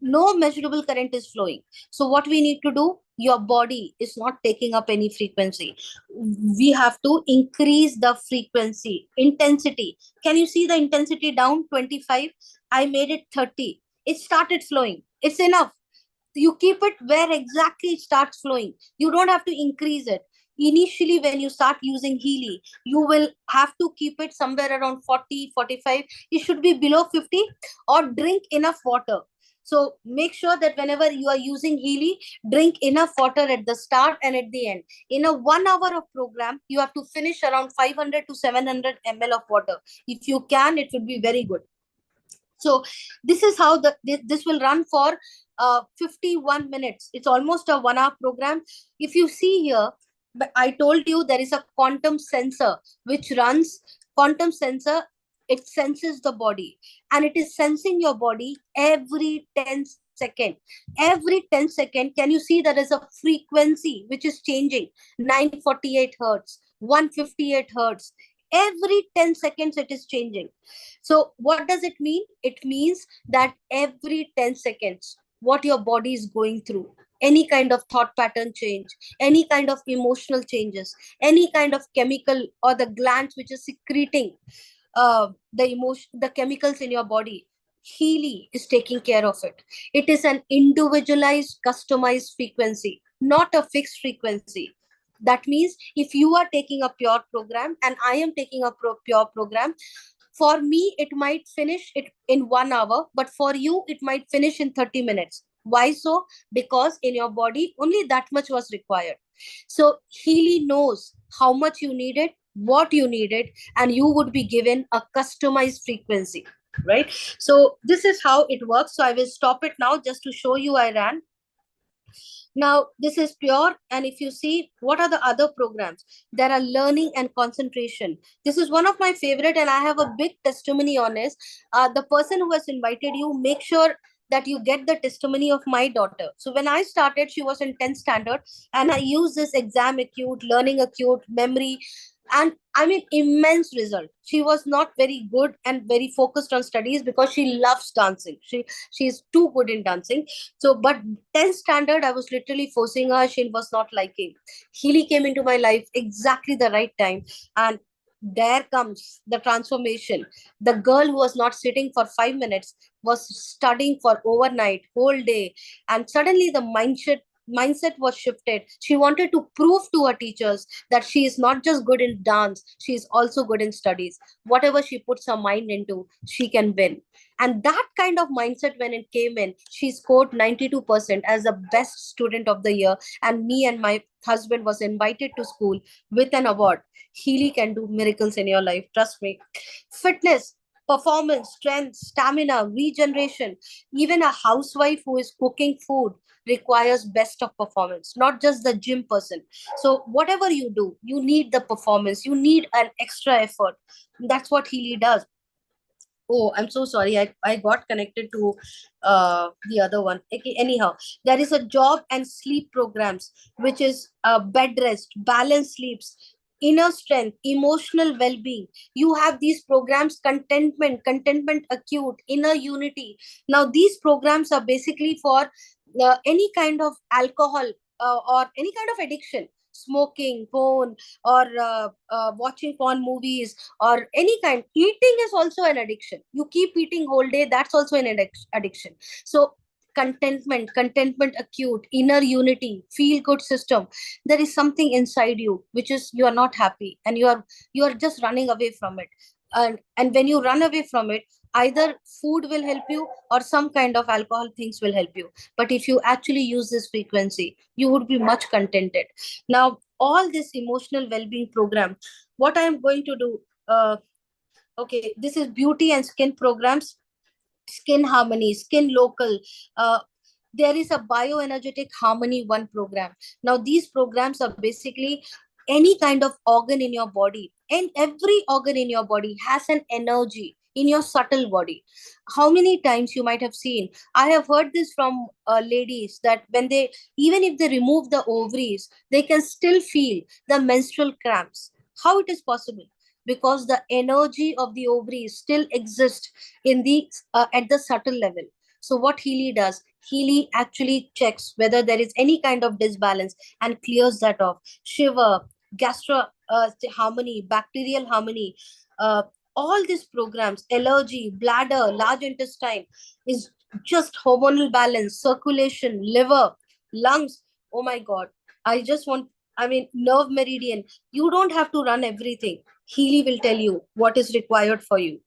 no measurable current is flowing. So what we need to do, your body is not taking up any frequency. We have to increase the frequency, intensity. Can you see the intensity down 25? I made it 30. It started flowing. It's enough. You keep it where exactly it starts flowing. You don't have to increase it. Initially, when you start using Healy, you will have to keep it somewhere around 40, 45. It should be below 50, or drink enough water. So make sure that whenever you are using Healy, drink enough water at the start and at the end. In a 1 hour of program, you have to finish around 500 to 700 ml of water. If you can, it would be very good. So this is how this will run for 51 minutes. It's almost a 1 hour program. If you see here, but I told you there is a quantum sensor which runs. Quantum sensor, it senses the body, and it is sensing your body every 10 seconds. Every 10 seconds, can you see there is a frequency which is changing? 948 hertz, 158 hertz. Every 10 seconds it is changing. So what does it mean? It means that every 10 seconds, what your body is going through, any kind of thought pattern change, any kind of emotional changes, any kind of chemical or the glands which is secreting the chemicals in your body, Healy is taking care of it. It is an individualized, customized frequency, not a fixed frequency. That means if you are taking a pure program and I am taking a pure program, for me it might finish it in 1 hour, but for you it might finish in 30 minutes. Why so? Because in your body only that much was required. So Healy knows how much you needed, what you needed, and you would be given a customized frequency, right? So this is how it works. So I will stop it now just to show you I ran. Now, this is pure. And if you see, what are the other programs? There are learning and concentration. This is one of my favorite, and I have a big testimony on this. The person who has invited you, make sure that you get the testimony of my daughter. So when I started, she was in 10th standard, and I used this exam acute, learning acute, memory, and I mean immense result. She was not very good and very focused on studies because she loves dancing. She's too good in dancing. So but 10th standard, I was literally forcing her. She was not liking. Healy came into my life exactly the right time, and there comes the transformation. The girl who was not sitting for 5 minutes was studying for overnight, whole day, and suddenly the mindset was shifted. She wanted to prove to her teachers that she is not just good in dance, she is also good in studies. Whatever she puts her mind into, she can win. And that kind of mindset, when it came in, she scored 92% as the best student of the year. And me and my husband was invited to school with an award. Healy can do miracles in your life, trust me. Fitness, performance, strength, stamina, regeneration. Even a housewife who is cooking food requires best of performance, not just the gym person. So whatever you do, you need the performance, you need an extra effort. That's what Healy does. Oh, I'm so sorry. I got connected to the other one. Okay, anyhow, there is a job and sleep programs, which is bed rest, balanced sleeps, inner strength, emotional well-being. You have these programs, contentment acute, inner unity. Now, these programs are basically for any kind of alcohol or any kind of addiction, smoking, porn, or watching porn movies, or any kind. Eating is also an addiction. You keep eating whole day, that's also an addiction. So contentment acute, inner unity, feel good system. There is something inside you which is you are not happy, and you are just running away from it. And when you run away from it, either food will help you or some kind of alcohol things will help you. But if you actually use this frequency, you would be much contented. Now, all this emotional well-being program, what I am going to do, okay, this is beauty and skin programs, skin harmony, skin local. There is a bioenergetic harmony one program. Now, these programs are basically any kind of organ in your body, and every organ in your body has an energy in your subtle body. How many times you might have seen, I have heard this from ladies, that when they, even if they remove the ovaries, they can still feel the menstrual cramps. How it is possible? Because the energy of the ovaries still exists in the at the subtle level. So what Healy does, Healy actually checks whether there is any kind of disbalance and clears that off. Shiver, gastro harmony, bacterial harmony, uh, all these programs, allergy, bladder, large intestine, is just hormonal balance, circulation, liver, lungs. Oh my God. I mean, nerve meridian. You don't have to run everything. Healy will tell you what is required for you.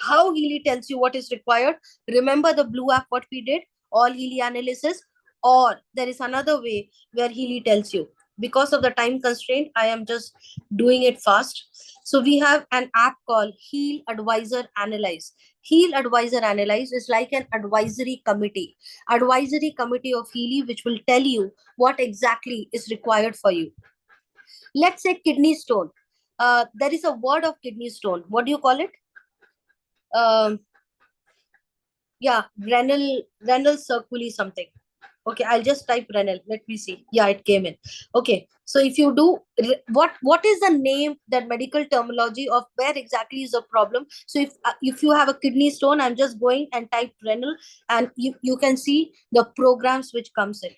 How Healy tells you what is required? Remember the blue app, what we did? All Healy analysis. Or there is another way where Healy tells you. because of the time constraint, I am just doing it fast. So we have an app called Heal Advisor Analyze. Heal Advisor Analyze is like an advisory committee of Healy, which will tell you what exactly is required for you. Let's say kidney stone. There is a word of kidney stone. What do you call it? Yeah, renal circuli something. Okay, I'll just type renal. Let me see. Yeah, it came in. Okay, so if you do, what is the name, that medical terminology of where exactly is the problem? So if you have a kidney stone, I'm just going and type renal, and you can see the programs which comes in.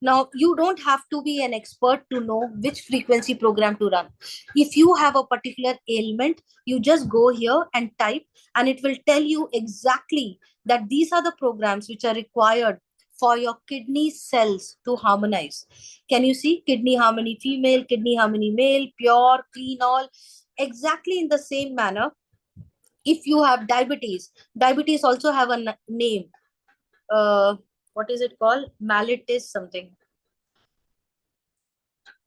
Now, you don't have to be an expert to know which frequency program to run. If you have a particular ailment, you just go here and type, and it will tell you exactly that these are the programs which are required for your kidney cells to harmonize. Can you see? Kidney harmony female, kidney harmony male, pure, clean all. Exactly in the same manner, if you have diabetes also have a name. What is it called? Mellitus something.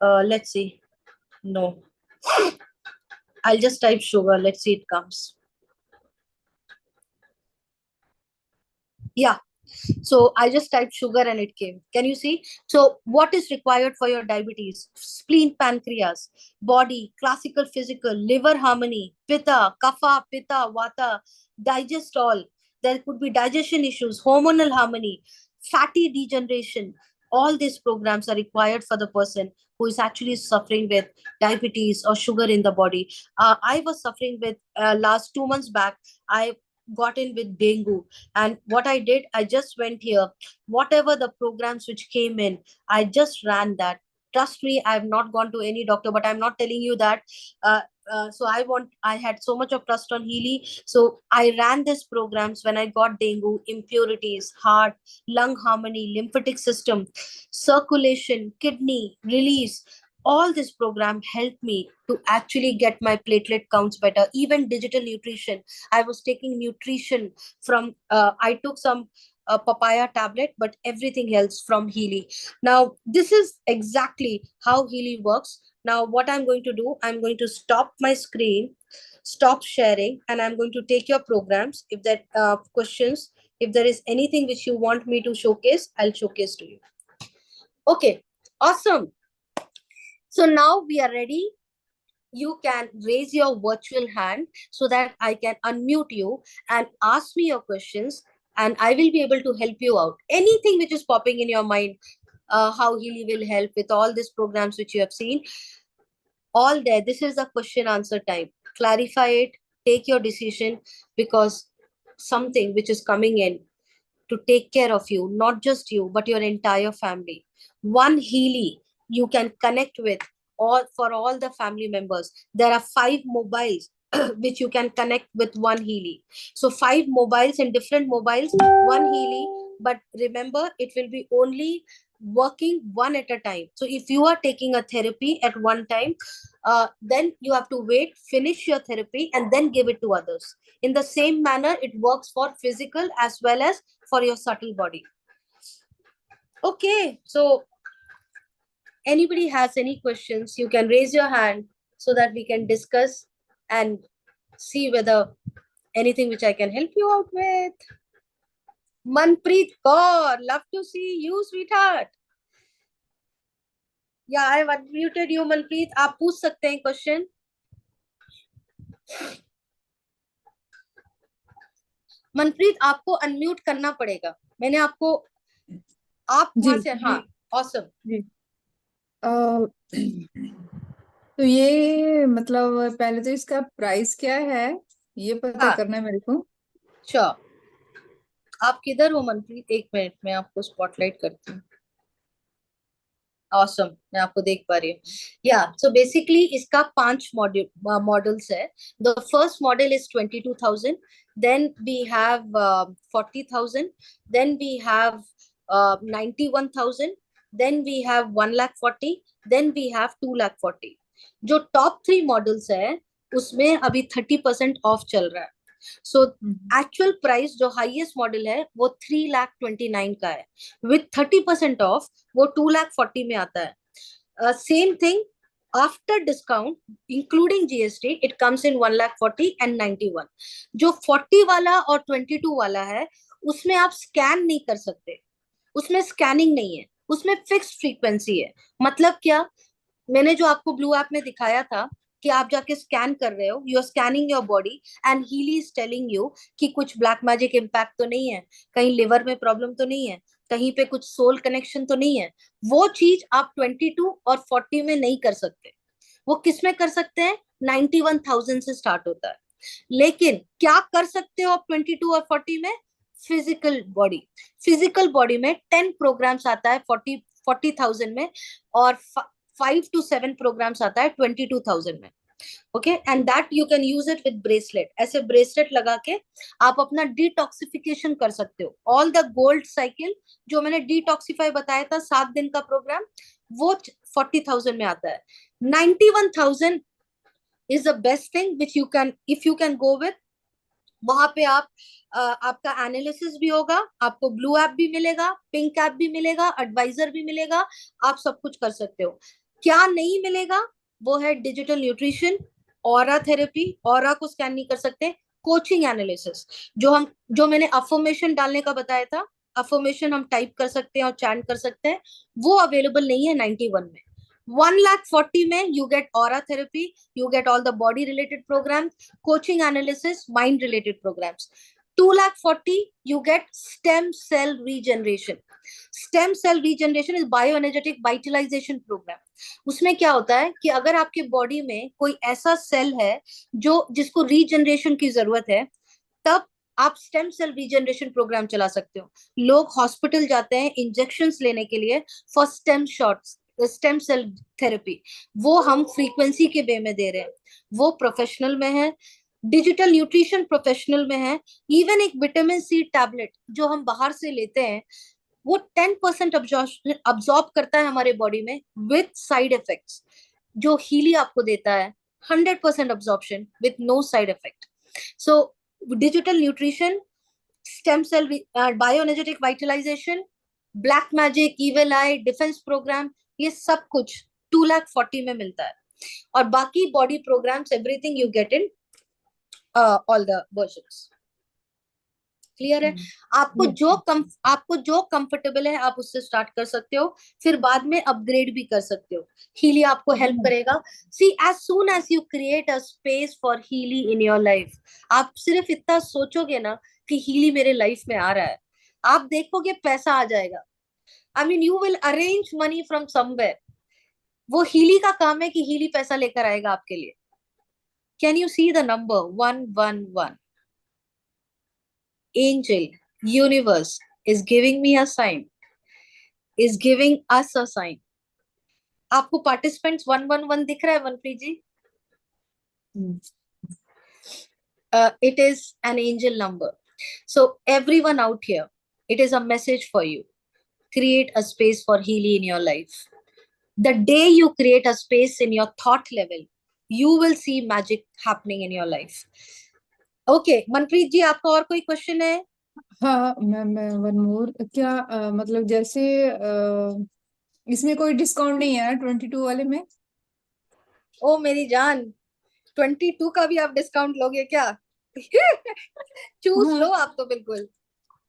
Let's see. No. I'll just type sugar. Let's see it comes. Yeah. So I just typed sugar and it came. Can you see? So what is required for your diabetes? Spleen, pancreas, body, classical, physical, liver harmony, pitta, kapha, pitta, vata, digest all. There could be digestion issues, hormonal harmony, fatty degeneration. All these programs are required for the person who is actually suffering with diabetes or sugar in the body. I was suffering with last 2 months back. I got in with dengue, and what I did, I just went here, whatever the programs which came in, I just ran that. Trust me, I have not gone to any doctor, but I'm not telling you that. So I had so much of trust on Healy, so I ran these programs when I got dengue, impurities, heart, lung harmony, lymphatic system, circulation, kidney release. All this program helped me to actually get my platelet counts better. Even digital nutrition, I was taking nutrition from, I took some papaya tablet, but everything else from Healy. Now, this is exactly how Healy works. Now, what I'm going to do, I'm going to stop my screen, stop sharing, and I'm going to take your programs. If there are questions, if there is anything which you want me to showcase, I'll showcase to you. Okay, awesome. So now we are ready. You can raise your virtual hand so that I can unmute you and ask me your questions, and I will be able to help you out. Anything which is popping in your mind, how Healy will help with all these programs which you have seen, all there. This is the question answer time. Clarify it, take your decision, because something which is coming in to take care of you, not just you, but your entire family. One Healy you can connect with, or for all the family members. There are 5 mobiles which you can connect with one Healy. So 5 mobiles and different mobiles, one Healy, but remember, it will be only working one at a time. So if you are taking a therapy at one time, then you have to wait, finish your therapy, and then give it to others. In the same manner, it works for physical as well as for your subtle body. Okay, so anybody has any questions, you can raise your hand so that we can discuss and see whether anything which I can help you out with. Manpreet Kaur, love to see you, sweetheart. Yeah, I have unmuted you, Manpreet. आप पूछ सकते हैं question. Manpreet, आपको unmute करना पड़ेगा. मैंने आपको, आप वहां से, हाँ, awesome. जी. तो ये मतलब पहले तो इसका प्राइस क्या है ये पता करना है मेरे को. Sure. आप किधर हो मनप्रीत? 1 मिनट में आपको स्पॉटलाइट करती हूँ. Awesome, मैं आपको देख पा रही हूँ. Yeah, so basically इसका 5 models है. The first model is 22,000. Then we have 40,000. Then we have 91,000. Then we have 1,40,000. Then we have 2,40,000. जो top 3 models है उसमें अभी 30% ऑफ चल रहा है. So actual price जो highest model है वो 3,29,000 का है. With 30% off वो 2,40,000 में आता है. Same thing after discount including GST it comes in 1,40,000 and 91. जो 40 वाला और 22 वाला है उसमें आप स्कैन नहीं कर सकते, उसमें स्कैनिंग नहीं है, उसमें फिक्स्ड फ्रीक्वेंसी है. मतलब क्या, मैंने जो आपको ब्लू ऐप में दिखाया था कि आप जाके स्कैन कर रहे हो, you are scanning your body and Healy is telling you कि कुछ ब्लैक मैजिक इम्पैक्ट तो नहीं है, कहीं लिवर में प्रॉब्लम तो नहीं है, कहीं पे कुछ सोल कनेक्शन तो नहीं है. वो चीज आप 22 और 40 में नहीं कर सकते. वो किस में कर सकते हैं? 91,000 से स्टार्ट होता है. लेकिन क्या कर सकते हो आप 22 और 40 में? Physical body. फिजिकल बॉडी में 10 प्रोग्राम्स आता है 40,000 में, और 5 to 7 प्रोग्राम्स आता है 22,000 में. Okay, and that you can use it with bracelet. ऐसे ब्रेसलेट लगा के आप अपना डिटॉक्सिफिकेशन कर सकते हो. ऑल द गोल्ड साइकिल जो मैंने डिटॉक्सिफाई बताया था 7 दिन का प्रोग्राम, वो 40,000 में आता है. 91,000 is the best thing which you can, if you can go with. वहां पे आप आपका एनालिसिस भी होगा, आपको ब्लू ऐप भी मिलेगा, पिंक ऐप भी मिलेगा, एडवाइजर भी मिलेगा, आप सब कुछ कर सकते हो. क्या नहीं मिलेगा वो है digital nutrition, aura therapy, aura को स्कैन नहीं कर सकते, कोचिंग एनालिसिस जो मैंने अफर्मेशन डालने का बताया था, अफर्मेशन हम टाइप कर सकते हैं और चैंट कर सकते हैं, वो अवेलेबल नहीं है 91 में. 1,40,000 में you get aura therapy, you get all the body related programs, coaching analysis, mind related programs. 2,40,000 you get stem cell regeneration. Stem cell regeneration is bioenergetic vitalization program. उसमें क्या होता है कि अगर आपके बॉडी में कोई ऐसा सेल है जो जिसको रीजनरेशन की जरूरत है, तब आप स्टेम सेल रीजनरेशन प्रोग्राम चला सकते हो. लोग हॉस्पिटल जाते हैं इंजेक्शंस लेने के लिए फॉर स्टेम सेल थेरेपी, वो हम फ्रीक्वेंसी के वे में दे रहे हैं, वो प्रोफेशनल में है. डिजिटल न्यूट्रिशन प्रोफेशनल में है. इवन एक विटामिन सी टैबलेट जो हम बाहर से लेते हैं वो 10% अब्जॉर्ब करता है हमारे बॉडी में विद साइड इफेक्ट्स. जो हीली आपको देता है 100% absorption with no side effect. So digital nutrition, stem cell bioenergetic vitalisation, black magic, evil eye, defence program, ये सब कुछ 2,40,000 में मिलता है. और बाकी body programs everything you get in all the versions. Clear है? आपको जो कंफर्टेबल है आप उससे स्टार्ट कर सकते हो, फिर बाद में अपग्रेड भी कर सकते हो. हीली आपको हेल्प करेगा. See as soon as you create a space for Healy in your life, आप सिर्फ इतना सोचोगे ना कि हीली मेरे लाइफ में आ रहा है, आप देखोगे पैसा आ जाएगा. I mean, you will arrange money from somewhere. वो हीली का काम है कि हीली पैसा लेकर आएगा आपके लिए. Can you see the number 111? Angel, universe is giving me a sign, is giving us a sign. आपको participants 111 दिख रहा है मनप्रीत जी? It is an angel number. So everyone out here, it is a message for you. Create a space for Healy in your life. The day you create a space in your thought level, you will see magic happening in your life. Okay, Manpreet जी आपका और कोई question है? हाँ मैं one more. क्या मतलब जैसे इसमें कोई डिस्काउंट नहीं है ना 22 वाले में? ओ मेरी जान, 22 का भी आप डिस्काउंट लोगे क्या? चूज लो आप तो बिल्कुल.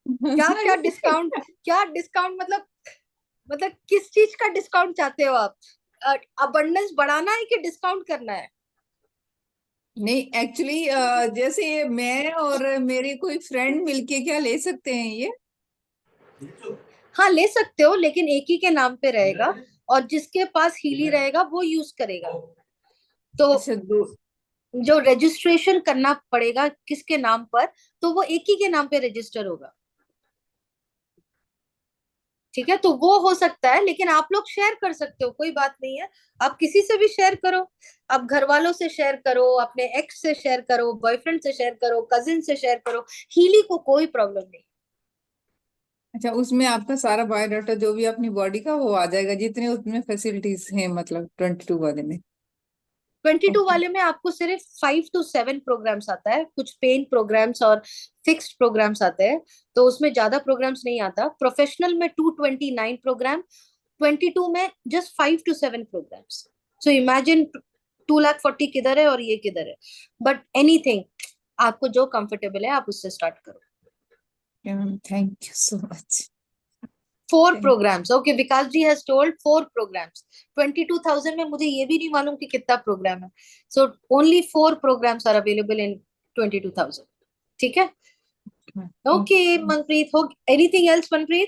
क्या डिस्काउंट मतलब किस चीज का डिस्काउंट चाहते हो आप? अबंडेंस बढ़ाना है कि डिस्काउंट करना है? नहीं एक्चुअली जैसे मैं और मेरे कोई फ्रेंड मिलके क्या ले सकते हैं ये? हाँ ले सकते हो, लेकिन एक ही के नाम पे रहेगा और जिसके पास हीली रहेगा वो यूज करेगा. तो अच्छा, जो रजिस्ट्रेशन करना पड़ेगा किसके नाम पर, तो वो एक ही के नाम पे रजिस्टर होगा. ठीक है, तो वो हो सकता है, लेकिन आप लोग शेयर कर सकते हो, कोई बात नहीं है. आप किसी से भी शेयर करो, आप घर वालों से शेयर करो, अपने एक्स से शेयर करो, बॉयफ्रेंड से शेयर करो, कजिन से शेयर करो, हीली को कोई प्रॉब्लम नहीं. अच्छा, उसमें आपका सारा बायोडाटा जो भी अपनी बॉडी का वो आ जाएगा, जितने उसमें फैसिलिटीज हैं मतलब 22 वाले में? 22 वाले में आपको सिर्फ 5 to 7 प्रोग्राम्स आता है, कुछ पेन प्रोग्राम्स और फिक्स्ड प्रोग्राम्स आते हैं, तो उसमें ज्यादा प्रोग्राम्स नहीं आता. प्रोफेशनल में 229 प्रोग्राम, 22 में just 5 to 7 programs. So imagine 240 किधर है और ये किधर है. But anything, आपको जो comfortable है आप उससे start करो. Yeah, thank you so much. 4 Thank programs. Okay, Vikas ji has told 4 programs. 22,000 में मुझे ये भी नहीं मालूम कि कितना program है. So only 4 programs are available in 22,000. ठीक है? Okay, Manpreet. Anything else, Manpreet?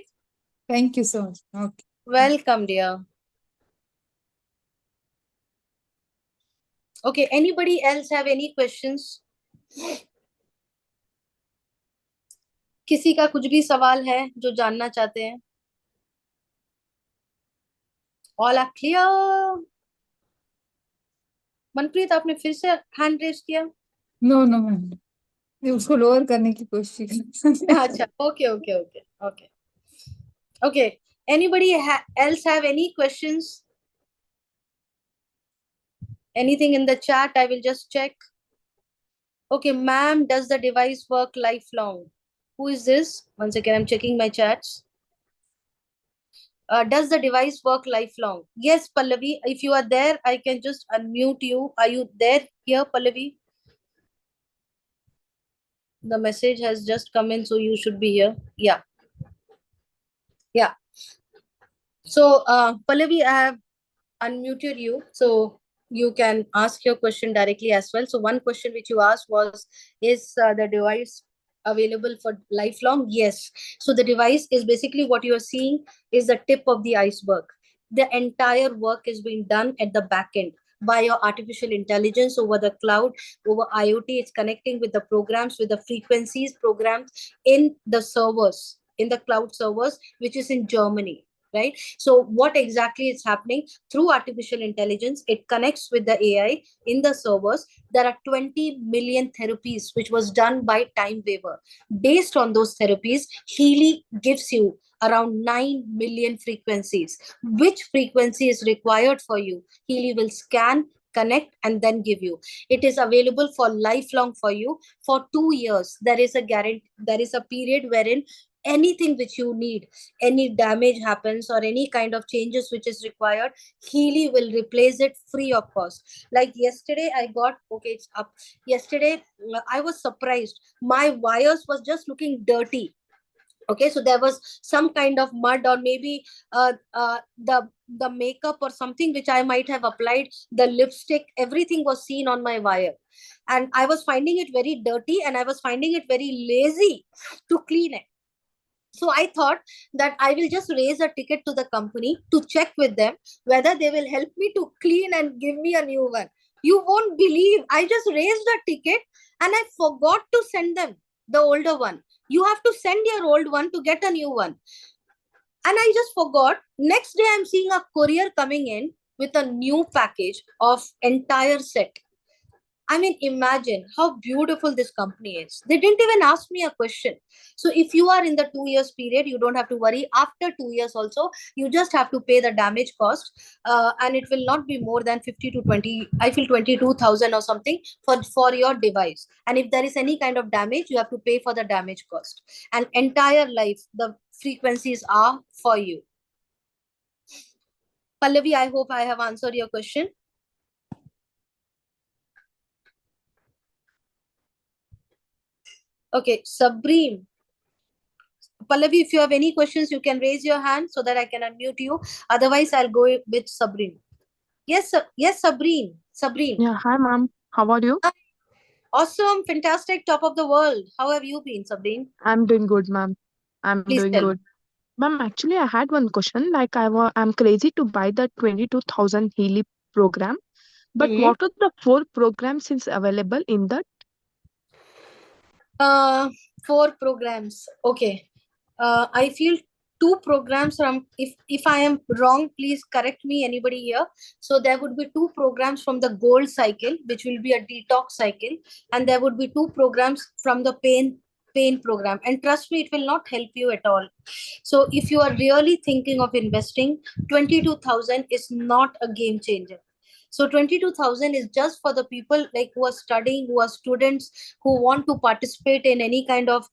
Thank you so much. Okay. Welcome, dear. Okay, anybody else have any questions? किसी का कुछ भी सवाल है जो जानना चाहते हैं? All are clear. मनप्रीत आपने फिर से हैंड रेज किया? No, no, ma'am. उसको लोअर करने की कोशिश कर. अच्छा, okay. Anybody else have any questions? Anything in the chat? I will just check. Okay, ma'am, does the device work lifelong? Who is this? Once again, I'm checking my chats. Does the device work lifelong? Yes, Pallavi. If you are there, I can just unmute you. Are you there here, Pallavi? The message has just come in, so you should be here. Yeah. So, Pallavi, I have unmuted you, so you can ask your question directly as well. So one question which you asked was, is the device available for lifelong? Yes. So the device is basically what you are seeing is the tip of the iceberg. The entire work is being done at the back end by your artificial intelligence over the cloud, over IoT. It's connecting with the programs, with the frequencies programs in the servers, in the cloud servers, which is in Germany. Right? So what exactly is happening through artificial intelligence? It connects with the AI in the servers. There are 20 million therapies which was done by Time Waver. Based on those therapies, Healy gives you around 9 million frequencies. Which frequency is required for you? Healy will scan, connect, and then give you. It is available for lifelong for you for 2 years. There is a guarantee. There is a period wherein anything which you need, any damage happens or any kind of changes which is required, Healy will replace it free of cost. Like yesterday I got, okay, it's up. Yesterday I was surprised. My wires was just looking dirty. Okay, so there was some kind of mud or maybe the makeup or something which I might have applied, the lipstick, everything was seen on my wire, and I was finding it very dirty and I was finding it very lazy to clean it. So I thought that I will just raise a ticket to the company to check with them whether they will help me to clean and give me a new one. You won't believe, I just raised a ticket and I forgot to send them the older one. You have to send your old one to get a new one. And I just forgot. Next day I'm seeing a courier coming in with a new package of entire set. I mean, imagine how beautiful this company is. They didn't even ask me a question. So if you are in the 2 years period, you don't have to worry. After 2 years also, you just have to pay the damage cost. And it will not be more than 50 to 20, I feel 22,000 or something for your device. And if there is any kind of damage, you have to pay for the damage cost. And entire life, the frequencies are for you. Pallavi, I hope I have answered your question. Okay, Sabreen. Pallavi, if you have any questions, you can raise your hand so that I can unmute you. Otherwise, I'll go with Sabreen. Yes, yes, Sabreen. Yeah, hi, ma'am. How are you? Awesome, fantastic, top of the world. How have you been, Sabreen? I'm doing good, ma'am. I'm Please doing tell me. good. Ma'am, actually, I had one question. Like, I'm crazy to buy the 22,000 Healy program. But Mhm. what are the 4 programs is available in that? 4 programs. Okay. I feel 2 programs from, if I am wrong, please correct me, anybody here. So there would be 2 programs from the gold cycle, which will be a detox cycle, and there would be 2 programs from the pain program. And trust me, it will not help you at all. So if you are really thinking of investing, 22,000 is not a game changer. So 22,000 is just for the people like who are studying, who are students, who want to participate in any kind of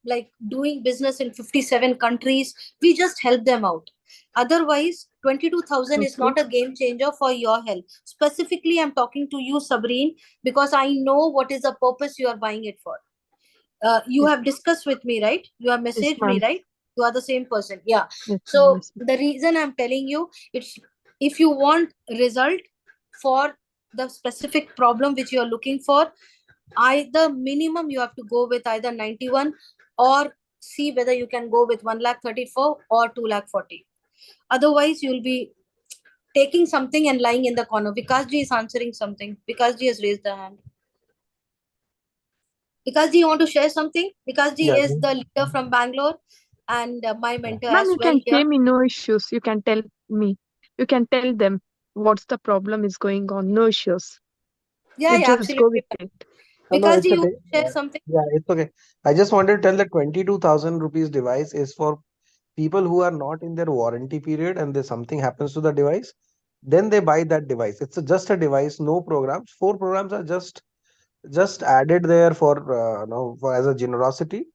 like doing business in 57 countries. We just help them out. Otherwise, 22,000 is not a game changer for your health. Specifically, I'm talking to you, Sabrine, because I know what is the purpose you are buying it for. You Yes. have discussed with me, right? You have Yes, messaged me, ma'am. right? You are the same person. Yeah. Yes, So ma'am. Yes, ma'am. the reason I'm telling you, it's if you want result for the specific problem which you are looking for, either minimum you have to go with either 91 or see whether you can go with 1,34,000 or 2,40,000. Otherwise, you'll be taking something and lying in the corner. Vikas ji is answering something. Vikas ji has raised the hand. Vikas ji, you want to share something? Vikas ji Yeah, is the leader from Bangalore and my mentor Ma'am, as you well can here. say me, no issues. You can tell me. You can tell them what's the problem is going on. No issues. Yeah, You yeah, just go with absolutely. it. no, Vikas it's ji, you okay. want to share something? Yeah, it's okay. I just wanted to tell that 22,000 rupees device is for people who are not in their warranty period and there's something happens to the device, then they buy that device. It's just a device, no programs. 4 programs are just added there for for as a generosity,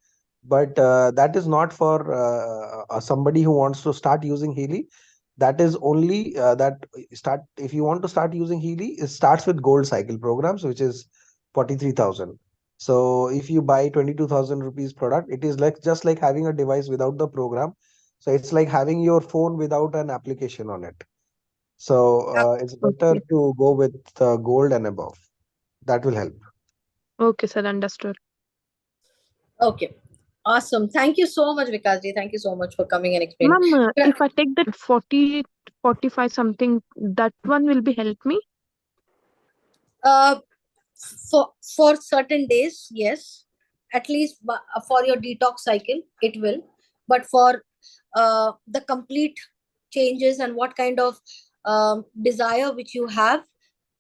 but that is not for somebody who wants to start using Healy. That is only that start if you want to start using Healy, it starts with gold cycle programs, which is 43,000. So if you buy 22,000 rupees product, it is like just like having a device without the program. So it's like having your phone without an application on it. So it's better Okay. to go with gold and above. That will help. Okay, sir. Understood. Okay. Awesome. Thank you so much, Vikas ji. Thank you so much for coming and explaining. Ma'am, if I take that 40, 45 something, that one will be help me? Uh, for certain days, yes. At least for your detox cycle, it will. But for the complete changes and what kind of desire which you have,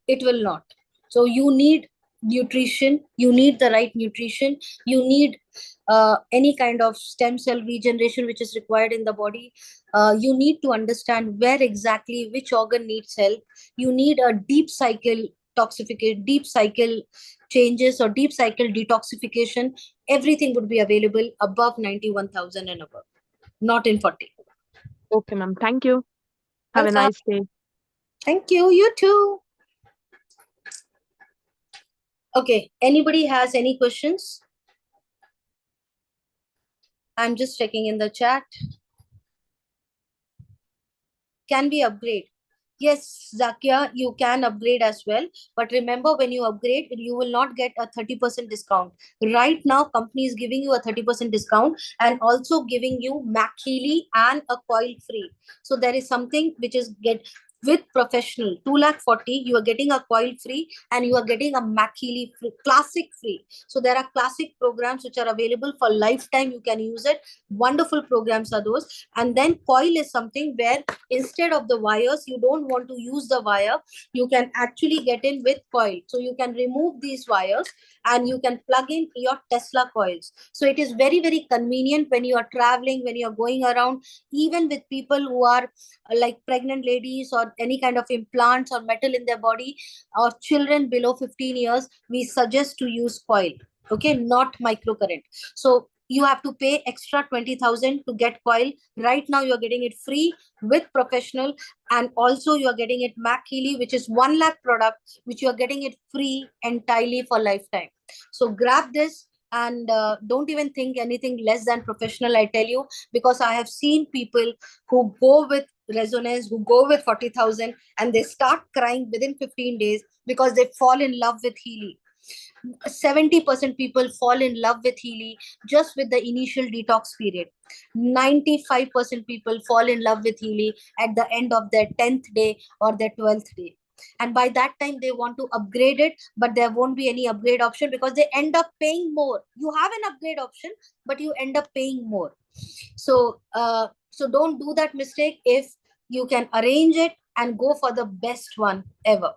it will not. So you need nutrition, you need the right nutrition, you need any kind of stem cell regeneration which is required in the body. You need to understand where exactly which organ needs help. You need a deep cycle toxification, deep cycle changes or deep cycle detoxification. Everything would be available above 91,000 and above, not in 40. Okay, ma'am. Thank you. Have a Welcome. nice day. Thank you. You too. Okay. Anybody has any questions? I'm just checking in the chat. Can we upgrade? Yes, Zakia, you can upgrade as well. But remember, when you upgrade, you will not get a 30% discount. Right now, company is giving you a 30% discount and also giving you Mac Healy and a coil free. So there is something which is get with professional 2,40,000, you are getting a coil free and you are getting a Mac Healy free, classic free. So there are classic programs which are available for lifetime. You can use it. Wonderful programs are those. And then coil is something where instead of the wires, you don't want to use the wire, you can actually get in with coil. So you can remove these wires and you can plug in your Tesla coils. So it is very, very convenient when you are traveling, when you are going around, even with people who are like pregnant ladies or any kind of implants or metal in their body, or children below 15 years, we suggest to use coil. Okay, not microcurrent. So you have to pay extra 20,000 to get coil. Right now you're getting it free with professional, and also you are getting it Mac Healy, which is 1 lakh product, which you are getting it free entirely for lifetime. So grab this and don't even think anything less than professional, I tell you, because I have seen people who go with resonance, who go with 40,000 and they start crying within 15 days because they fall in love with Healy. 70% people fall in love with Healy just with the initial detox period. 95% people fall in love with Healy at the end of their 10th day or their 12th day. And by that time, they want to upgrade it, but there won't be any upgrade option because they end up paying more. You have an upgrade option, but you end up paying more. So, so don't do that mistake. If you can arrange it and go for the best one ever.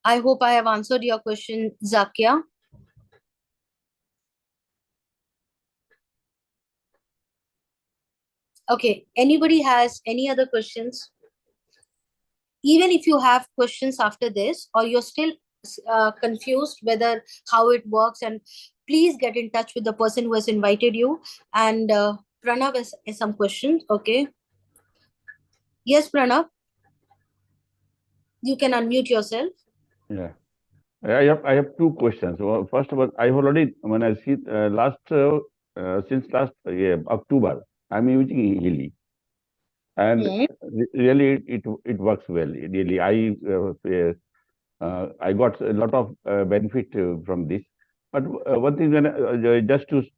I hope I have answered your question, Zakia. Okay, anybody has any other questions? Even if you have questions after this, or you're still confused whether how it works, and please get in touch with the person who has invited you. And Pranav has some questions. Okay. Yes, Pranav, you can unmute yourself. Yeah, I have two questions. Well, first of all, I already when I see since last October, I'm using Healy, and really it works well. Really, I got a lot of benefit from this. But one thing when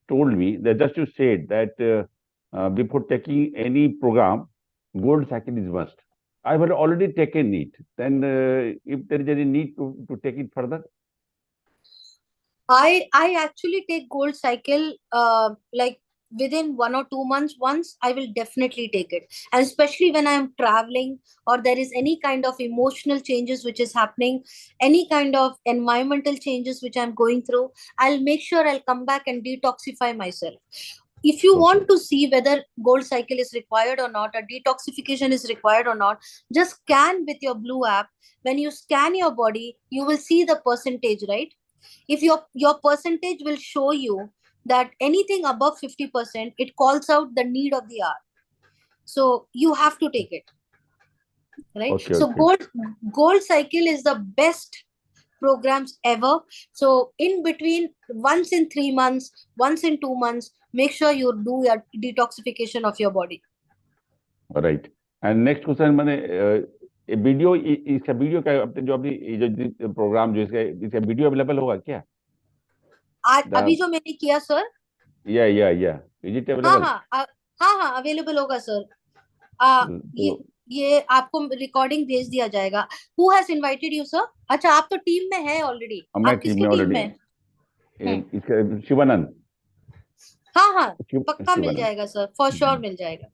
told me that just you said that before taking any program, gold cycle is must. I have already taken it. Then, if there is any need to take it further, I actually take gold cycle like within 1 or 2 months once. I will definitely take it, and especially when I am traveling, or there is any kind of emotional changes which is happening, any kind of environmental changes which I'm going through, I'll make sure I'll come back and detoxify myself. If you want to see whether gold cycle is required or not, or detoxification is required or not, just scan with your blue app. When you scan your body, you will see the percentage, right? If your percentage will show you that anything above 50%, it calls out the need of the hour. So you have to take it, right? okay, So okay. gold cycle is the best programs ever. So in between, once in 3 months, once in 2 months, make sure you do your detoxification of your body. All right. And next question, मैंने video इसका video का अपने जो अपनी जो programme जो इसका video available होगा क्या? अभी जो मैंने किया sir, yeah, is it available? हाँ अवेलेबल होगा सर. ये आपको रिकॉर्डिंग भेज दिया जाएगा. Who has invited you, sir? अच्छा, आप तो टीम में है ऑलरेडी. आप किसकी टीम में? इसका शिवानंद. हाँ पक्का मिल जाएगा सर, फॉर श्योर मिल जाएगा.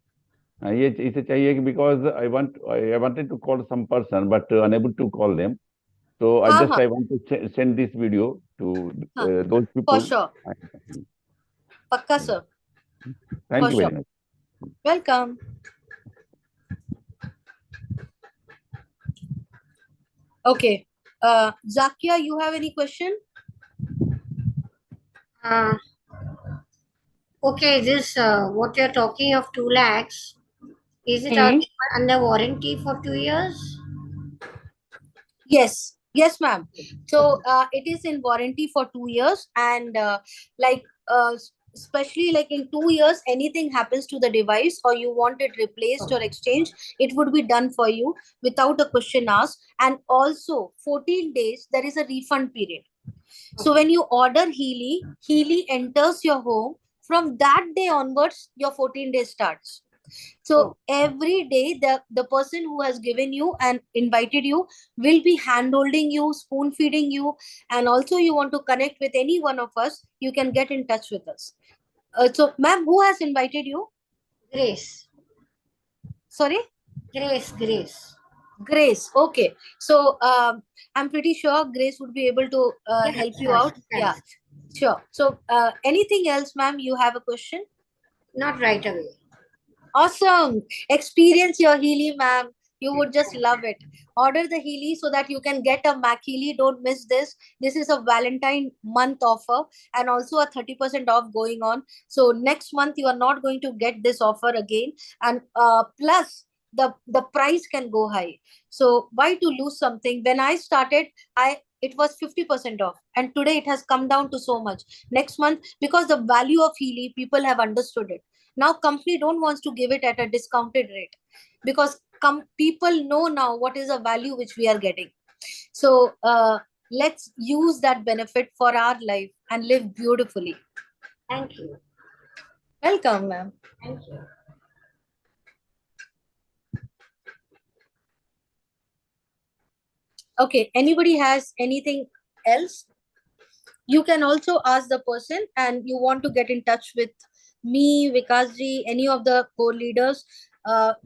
ये इसे चाहिए कि because I wanted to call some person but unable to call them, so I want to send this video to those people. For sure. पक्का sir. Thank you very much. Welcome. Okay. Zakia, you have any question? Okay, this what you're talking of 2 lakhs, is it under warranty for 2 years? Yes ma'am. So it is in warranty for 2 years, and especially like in 2 years, anything happens to the device or you want it replaced or exchanged, it would be done for you without a question asked. And also 14 days there is a refund period. So when you order Healy enters your home. From that day onwards, your 14 days starts. So every day, the person who has given you and invited you will be hand-holding you, spoon-feeding you, and also you want to connect with any one of us, you can get in touch with us. So, ma'am, who has invited you? Grace. Sorry? Grace. Okay. So, I'm pretty sure Grace would be able to help you out. Yeah, sure. So, anything else, ma'am? You have a question? Not right away. Awesome. Experience your Healy, ma'am. You would just love it. Order the Healy so that you can get a Mac Healy. Don't miss this. This is a Valentine month offer and also a 30% off going on. So next month, you are not going to get this offer again. And plus, the price can go high. So why to lose something? When I started, it was 50% off, and today it has come down to so much. Next month, because the value of Healy, people have understood it. Now company don't want to give it at a discounted rate, because people know now what is the value which we are getting. So let's use that benefit for our life and live beautifully. Thank you. Welcome, ma'am. Thank you. Okay, anybody has anything else? You can also ask the person, and you want to get in touch with me, Vikasji, any of the core leaders.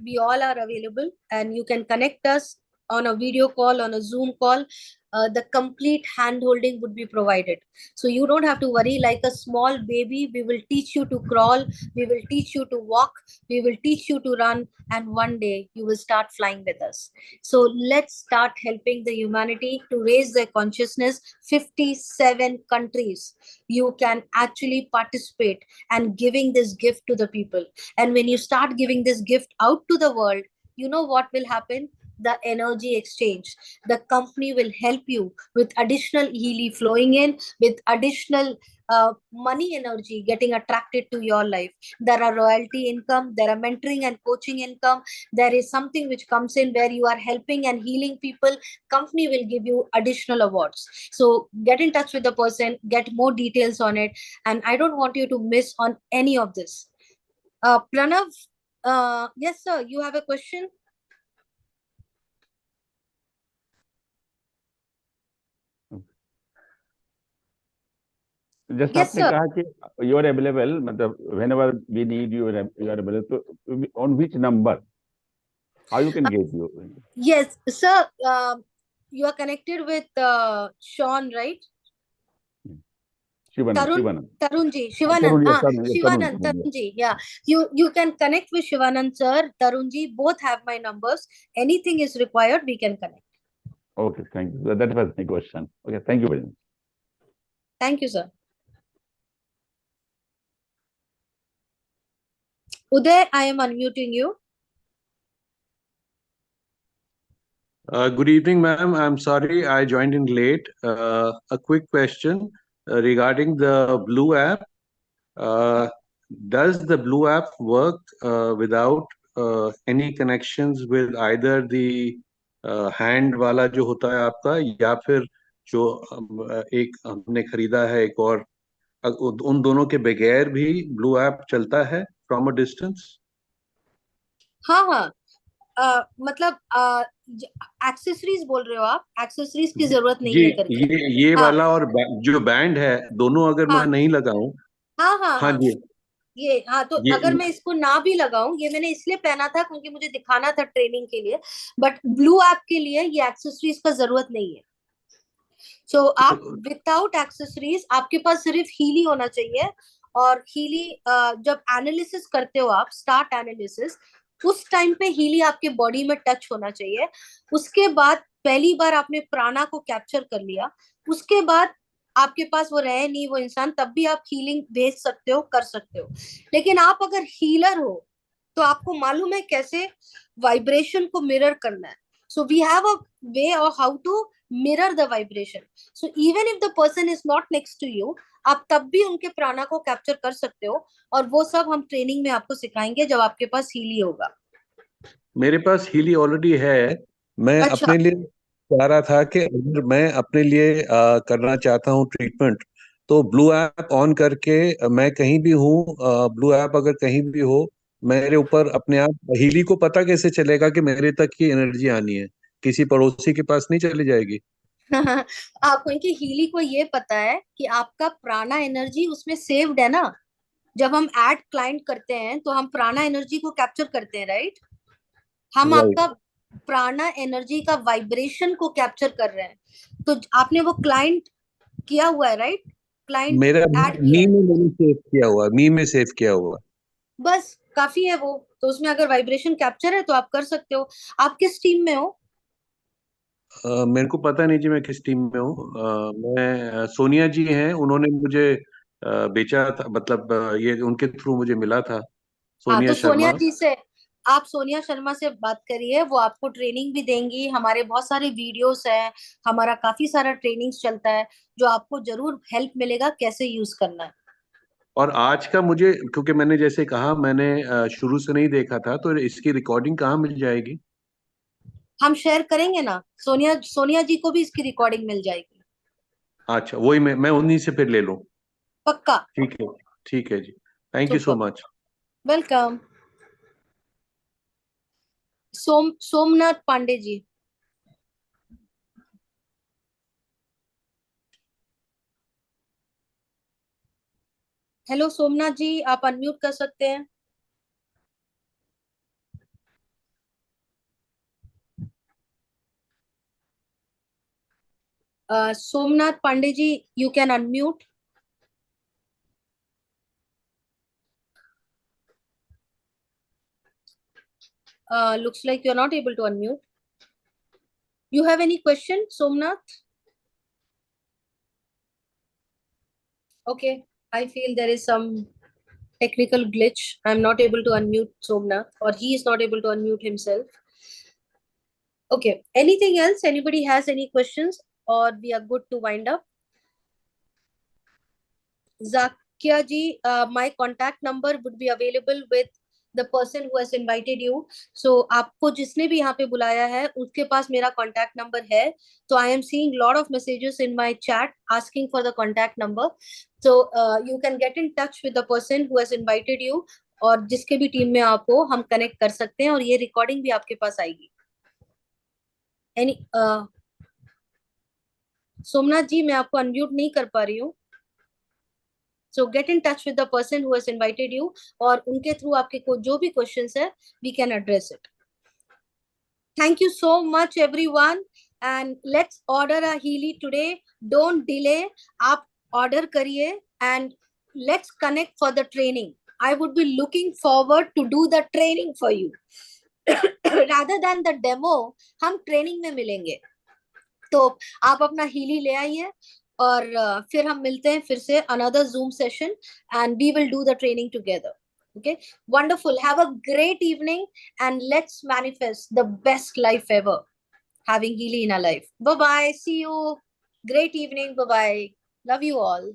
We all are available, and you can connect us on a video call, on a Zoom call, the complete hand holding would be provided. So you don't have to worry. Like a small baby, we will teach you to crawl, we will teach you to walk, we will teach you to run, and one day you will start flying with us. So let's start helping the humanity to raise their consciousness. 57 countries you can actually participate and giving this gift to the people. And when you start giving this gift out to the world, you know what will happen? The energy exchange. The company will help you with additional Healy flowing in, with additional money energy getting attracted to your life. There are royalty income, there are mentoring and coaching income. There is something which comes in where you are helping and healing people. Company will give you additional awards. So get in touch with the person, get more details on it. And I don't want you to miss on any of this. Pranav, yes, sir, you have a question? Just Yes, आपने sir. कहा कि you are available, मतलब whenever we need you, you are available. तो on which number? How you can get you? Yes, sir. You are connected with Sean, right? Shivanand. Tarunji, Shivanand. Shivanand, Tarun, Tarunji. Yeah, you can connect with Shivanand, sir. Tarunji, both have my numbers. Anything is required, we can connect. Okay, thank you. That was my question. Okay, thank you very much. Thank you, sir. Uday, I am unmuting you. Good evening, ma'am. I'm sorry I joined in late. A quick question regarding the Blue app. Does the Blue app work without any connections with either the hand वाला जो होता है आपका, या फिर जो एक हमने खरीदा है एक और, उन दोनों के बगैर भी ब्लू ऐप चलता है फ्रॉम अ डिस्टेंस? हाँ हाँ, मतलब एक्सेसरीज बोल रहे हो आप? एक्सेसरीज की जरूरत नहीं है करके? ये हाँ वाला और जो बैंड है, दोनों अगर मैं हाँ नहीं लगाऊं? हाँ हाँ हाँ हाँ, जी। ये हाँ, तो ये अगर मैं इसको ना भी लगाऊं, ये मैंने इसलिए पहना था क्योंकि मुझे दिखाना था ट्रेनिंग के लिए, बट ब्लू ऐप के लिए ये एक्सेसरीज का जरूरत नहीं है। सो आप विदाउट एक्सेसरीज, आपके पास सिर्फ हीली होना चाहिए। और हीली जब एनालिसिस करते हो आप, स्टार्ट एनालिसिस, उस टाइम पे हीली आपके बॉडी में टच होना चाहिए। उसके बाद पहली बार आपने प्राणा को कैप्चर कर लिया, उसके बाद आपके पास वो रहे नहीं वो इंसान, तब भी आप हीलिंग भेज सकते हो, कर सकते हो। लेकिन आप अगर हीलर हो तो आपको मालूम है कैसे वाइब्रेशन को मिरर करना है। So we have a way of how to mirror the vibration. So even if the person is not next to you, आप तब भी उनके प्राणा को कैप्चर कर सकते हो। और वो सब हम ट्रेनिंग में आपको सिखाएंगे जब आपके पास हीली होगा। मेरे पास हीली ऑलरेडी है। मैं अच्छा, अपने लिए चाह रहा था कि अगर मैं अपने लिए करना चाहता हूँ ट्रीटमेंट, तो ब्लू ऐप ऑन करके मैं कहीं भी हूँ, ब्लू ऐप अगर कहीं भी हो, मेरे ऊपर अपने आप हीली को पता कैसे चलेगा कि मेरे तक ही एनर्जी आनी है? किसी पड़ोसी के पास नहीं चली जाएगी? आपको इनकी हीली को ये पता है कि आपका प्राणा एनर्जी उसमें सेव्ड है ना। जब हम ऐड क्लाइंट करते हैं तो हम प्राणा एनर्जी को कैप्चर करते हैं, राइट? हम आपका प्राणा एनर्जी का वाइब्रेशन को कैप्चर कर रहे हैं। तो आपने वो क्लाइंट किया हुआ है, राइट? क्लाइंट मेरा ऐड किया है, मैंने सेव किया हुआ, में सेव किया हुआ। बस काफी है वो। तो उसमें अगर वाइब्रेशन कैप्चर है तो आप कर सकते हो। आप किस टीम में हो? मेरे को पता नहीं जी मैं किस टीम में हूँ। मैं सोनिया जी हैं, उन्होंने मुझे बेचा था, मतलब ये उनके थ्रू मुझे मिला था, हाँ, सोनिया तो सोनिया शर्मा। जी से, आप सोनिया शर्मा से बात करिए, वो आपको ट्रेनिंग भी देंगी। हमारे बहुत सारे वीडियोस हैं, हमारा काफी सारा ट्रेनिंग्स चलता है, जो आपको जरूर हेल्प मिलेगा कैसे यूज करना है। और आज का मुझे, क्योंकि मैंने जैसे कहा, मैंने शुरू से नहीं देखा था, तो इसकी रिकॉर्डिंग कहाँ मिल जाएगी? हम शेयर करेंगे ना, सोनिया जी को भी इसकी रिकॉर्डिंग मिल जाएगी। अच्छा, वही मैं उन्हीं से फिर ले लूँ। पक्का। ठीक है ji. Thank you so super, much. Welcome. Somnath Pandey ji. Hello Somnath ji, आप अनम्यूट कर सकते हैं। Somnath Pandeyji, you can unmute. Looks like you're not able to unmute. You have any question, Somnath? Okay, I feel there is some technical glitch. I'm not able to unmute Somnath, or he is not able to unmute himself. Okay, anything else? Anybody has any questions, or we are good to wind up? Zakia ji, my contact number would be available with the person who has invited you. So आपको जिसने भी यहाँ पे बुलाया है उसके पास मेरा contact number है. So I am seeing lot of messages in my chat asking for the contact number. So you can get in touch with the person who has invited you, और जिसके भी टीम में आप हो हम connect कर सकते हैं, और ये रिकॉर्डिंग भी आपके पास आएगी. Any सोमनाथ जी, मैं आपको अनम्यूट नहीं कर पा रही हूँ. So get in touch with the person who has invited you, और उनके थ्रू आपके को जो भी questions है, we can address it. Thank you so much everyone, and let's order a Healy today. Don't delay. आप order करिए and let's connect for the training. I would be looking forward to do the training for you. Rather than the demo, हम training में मिलेंगे. तो आप अपना Healy ले आइए, और फिर हम मिलते हैं फिर से another Zoom session, and we will do the training together. Okay, wonderful. Have a great evening, and let's manifest the best life ever, having Healy in our life. Bye bye. See you. Great evening. Bye bye. Love you all.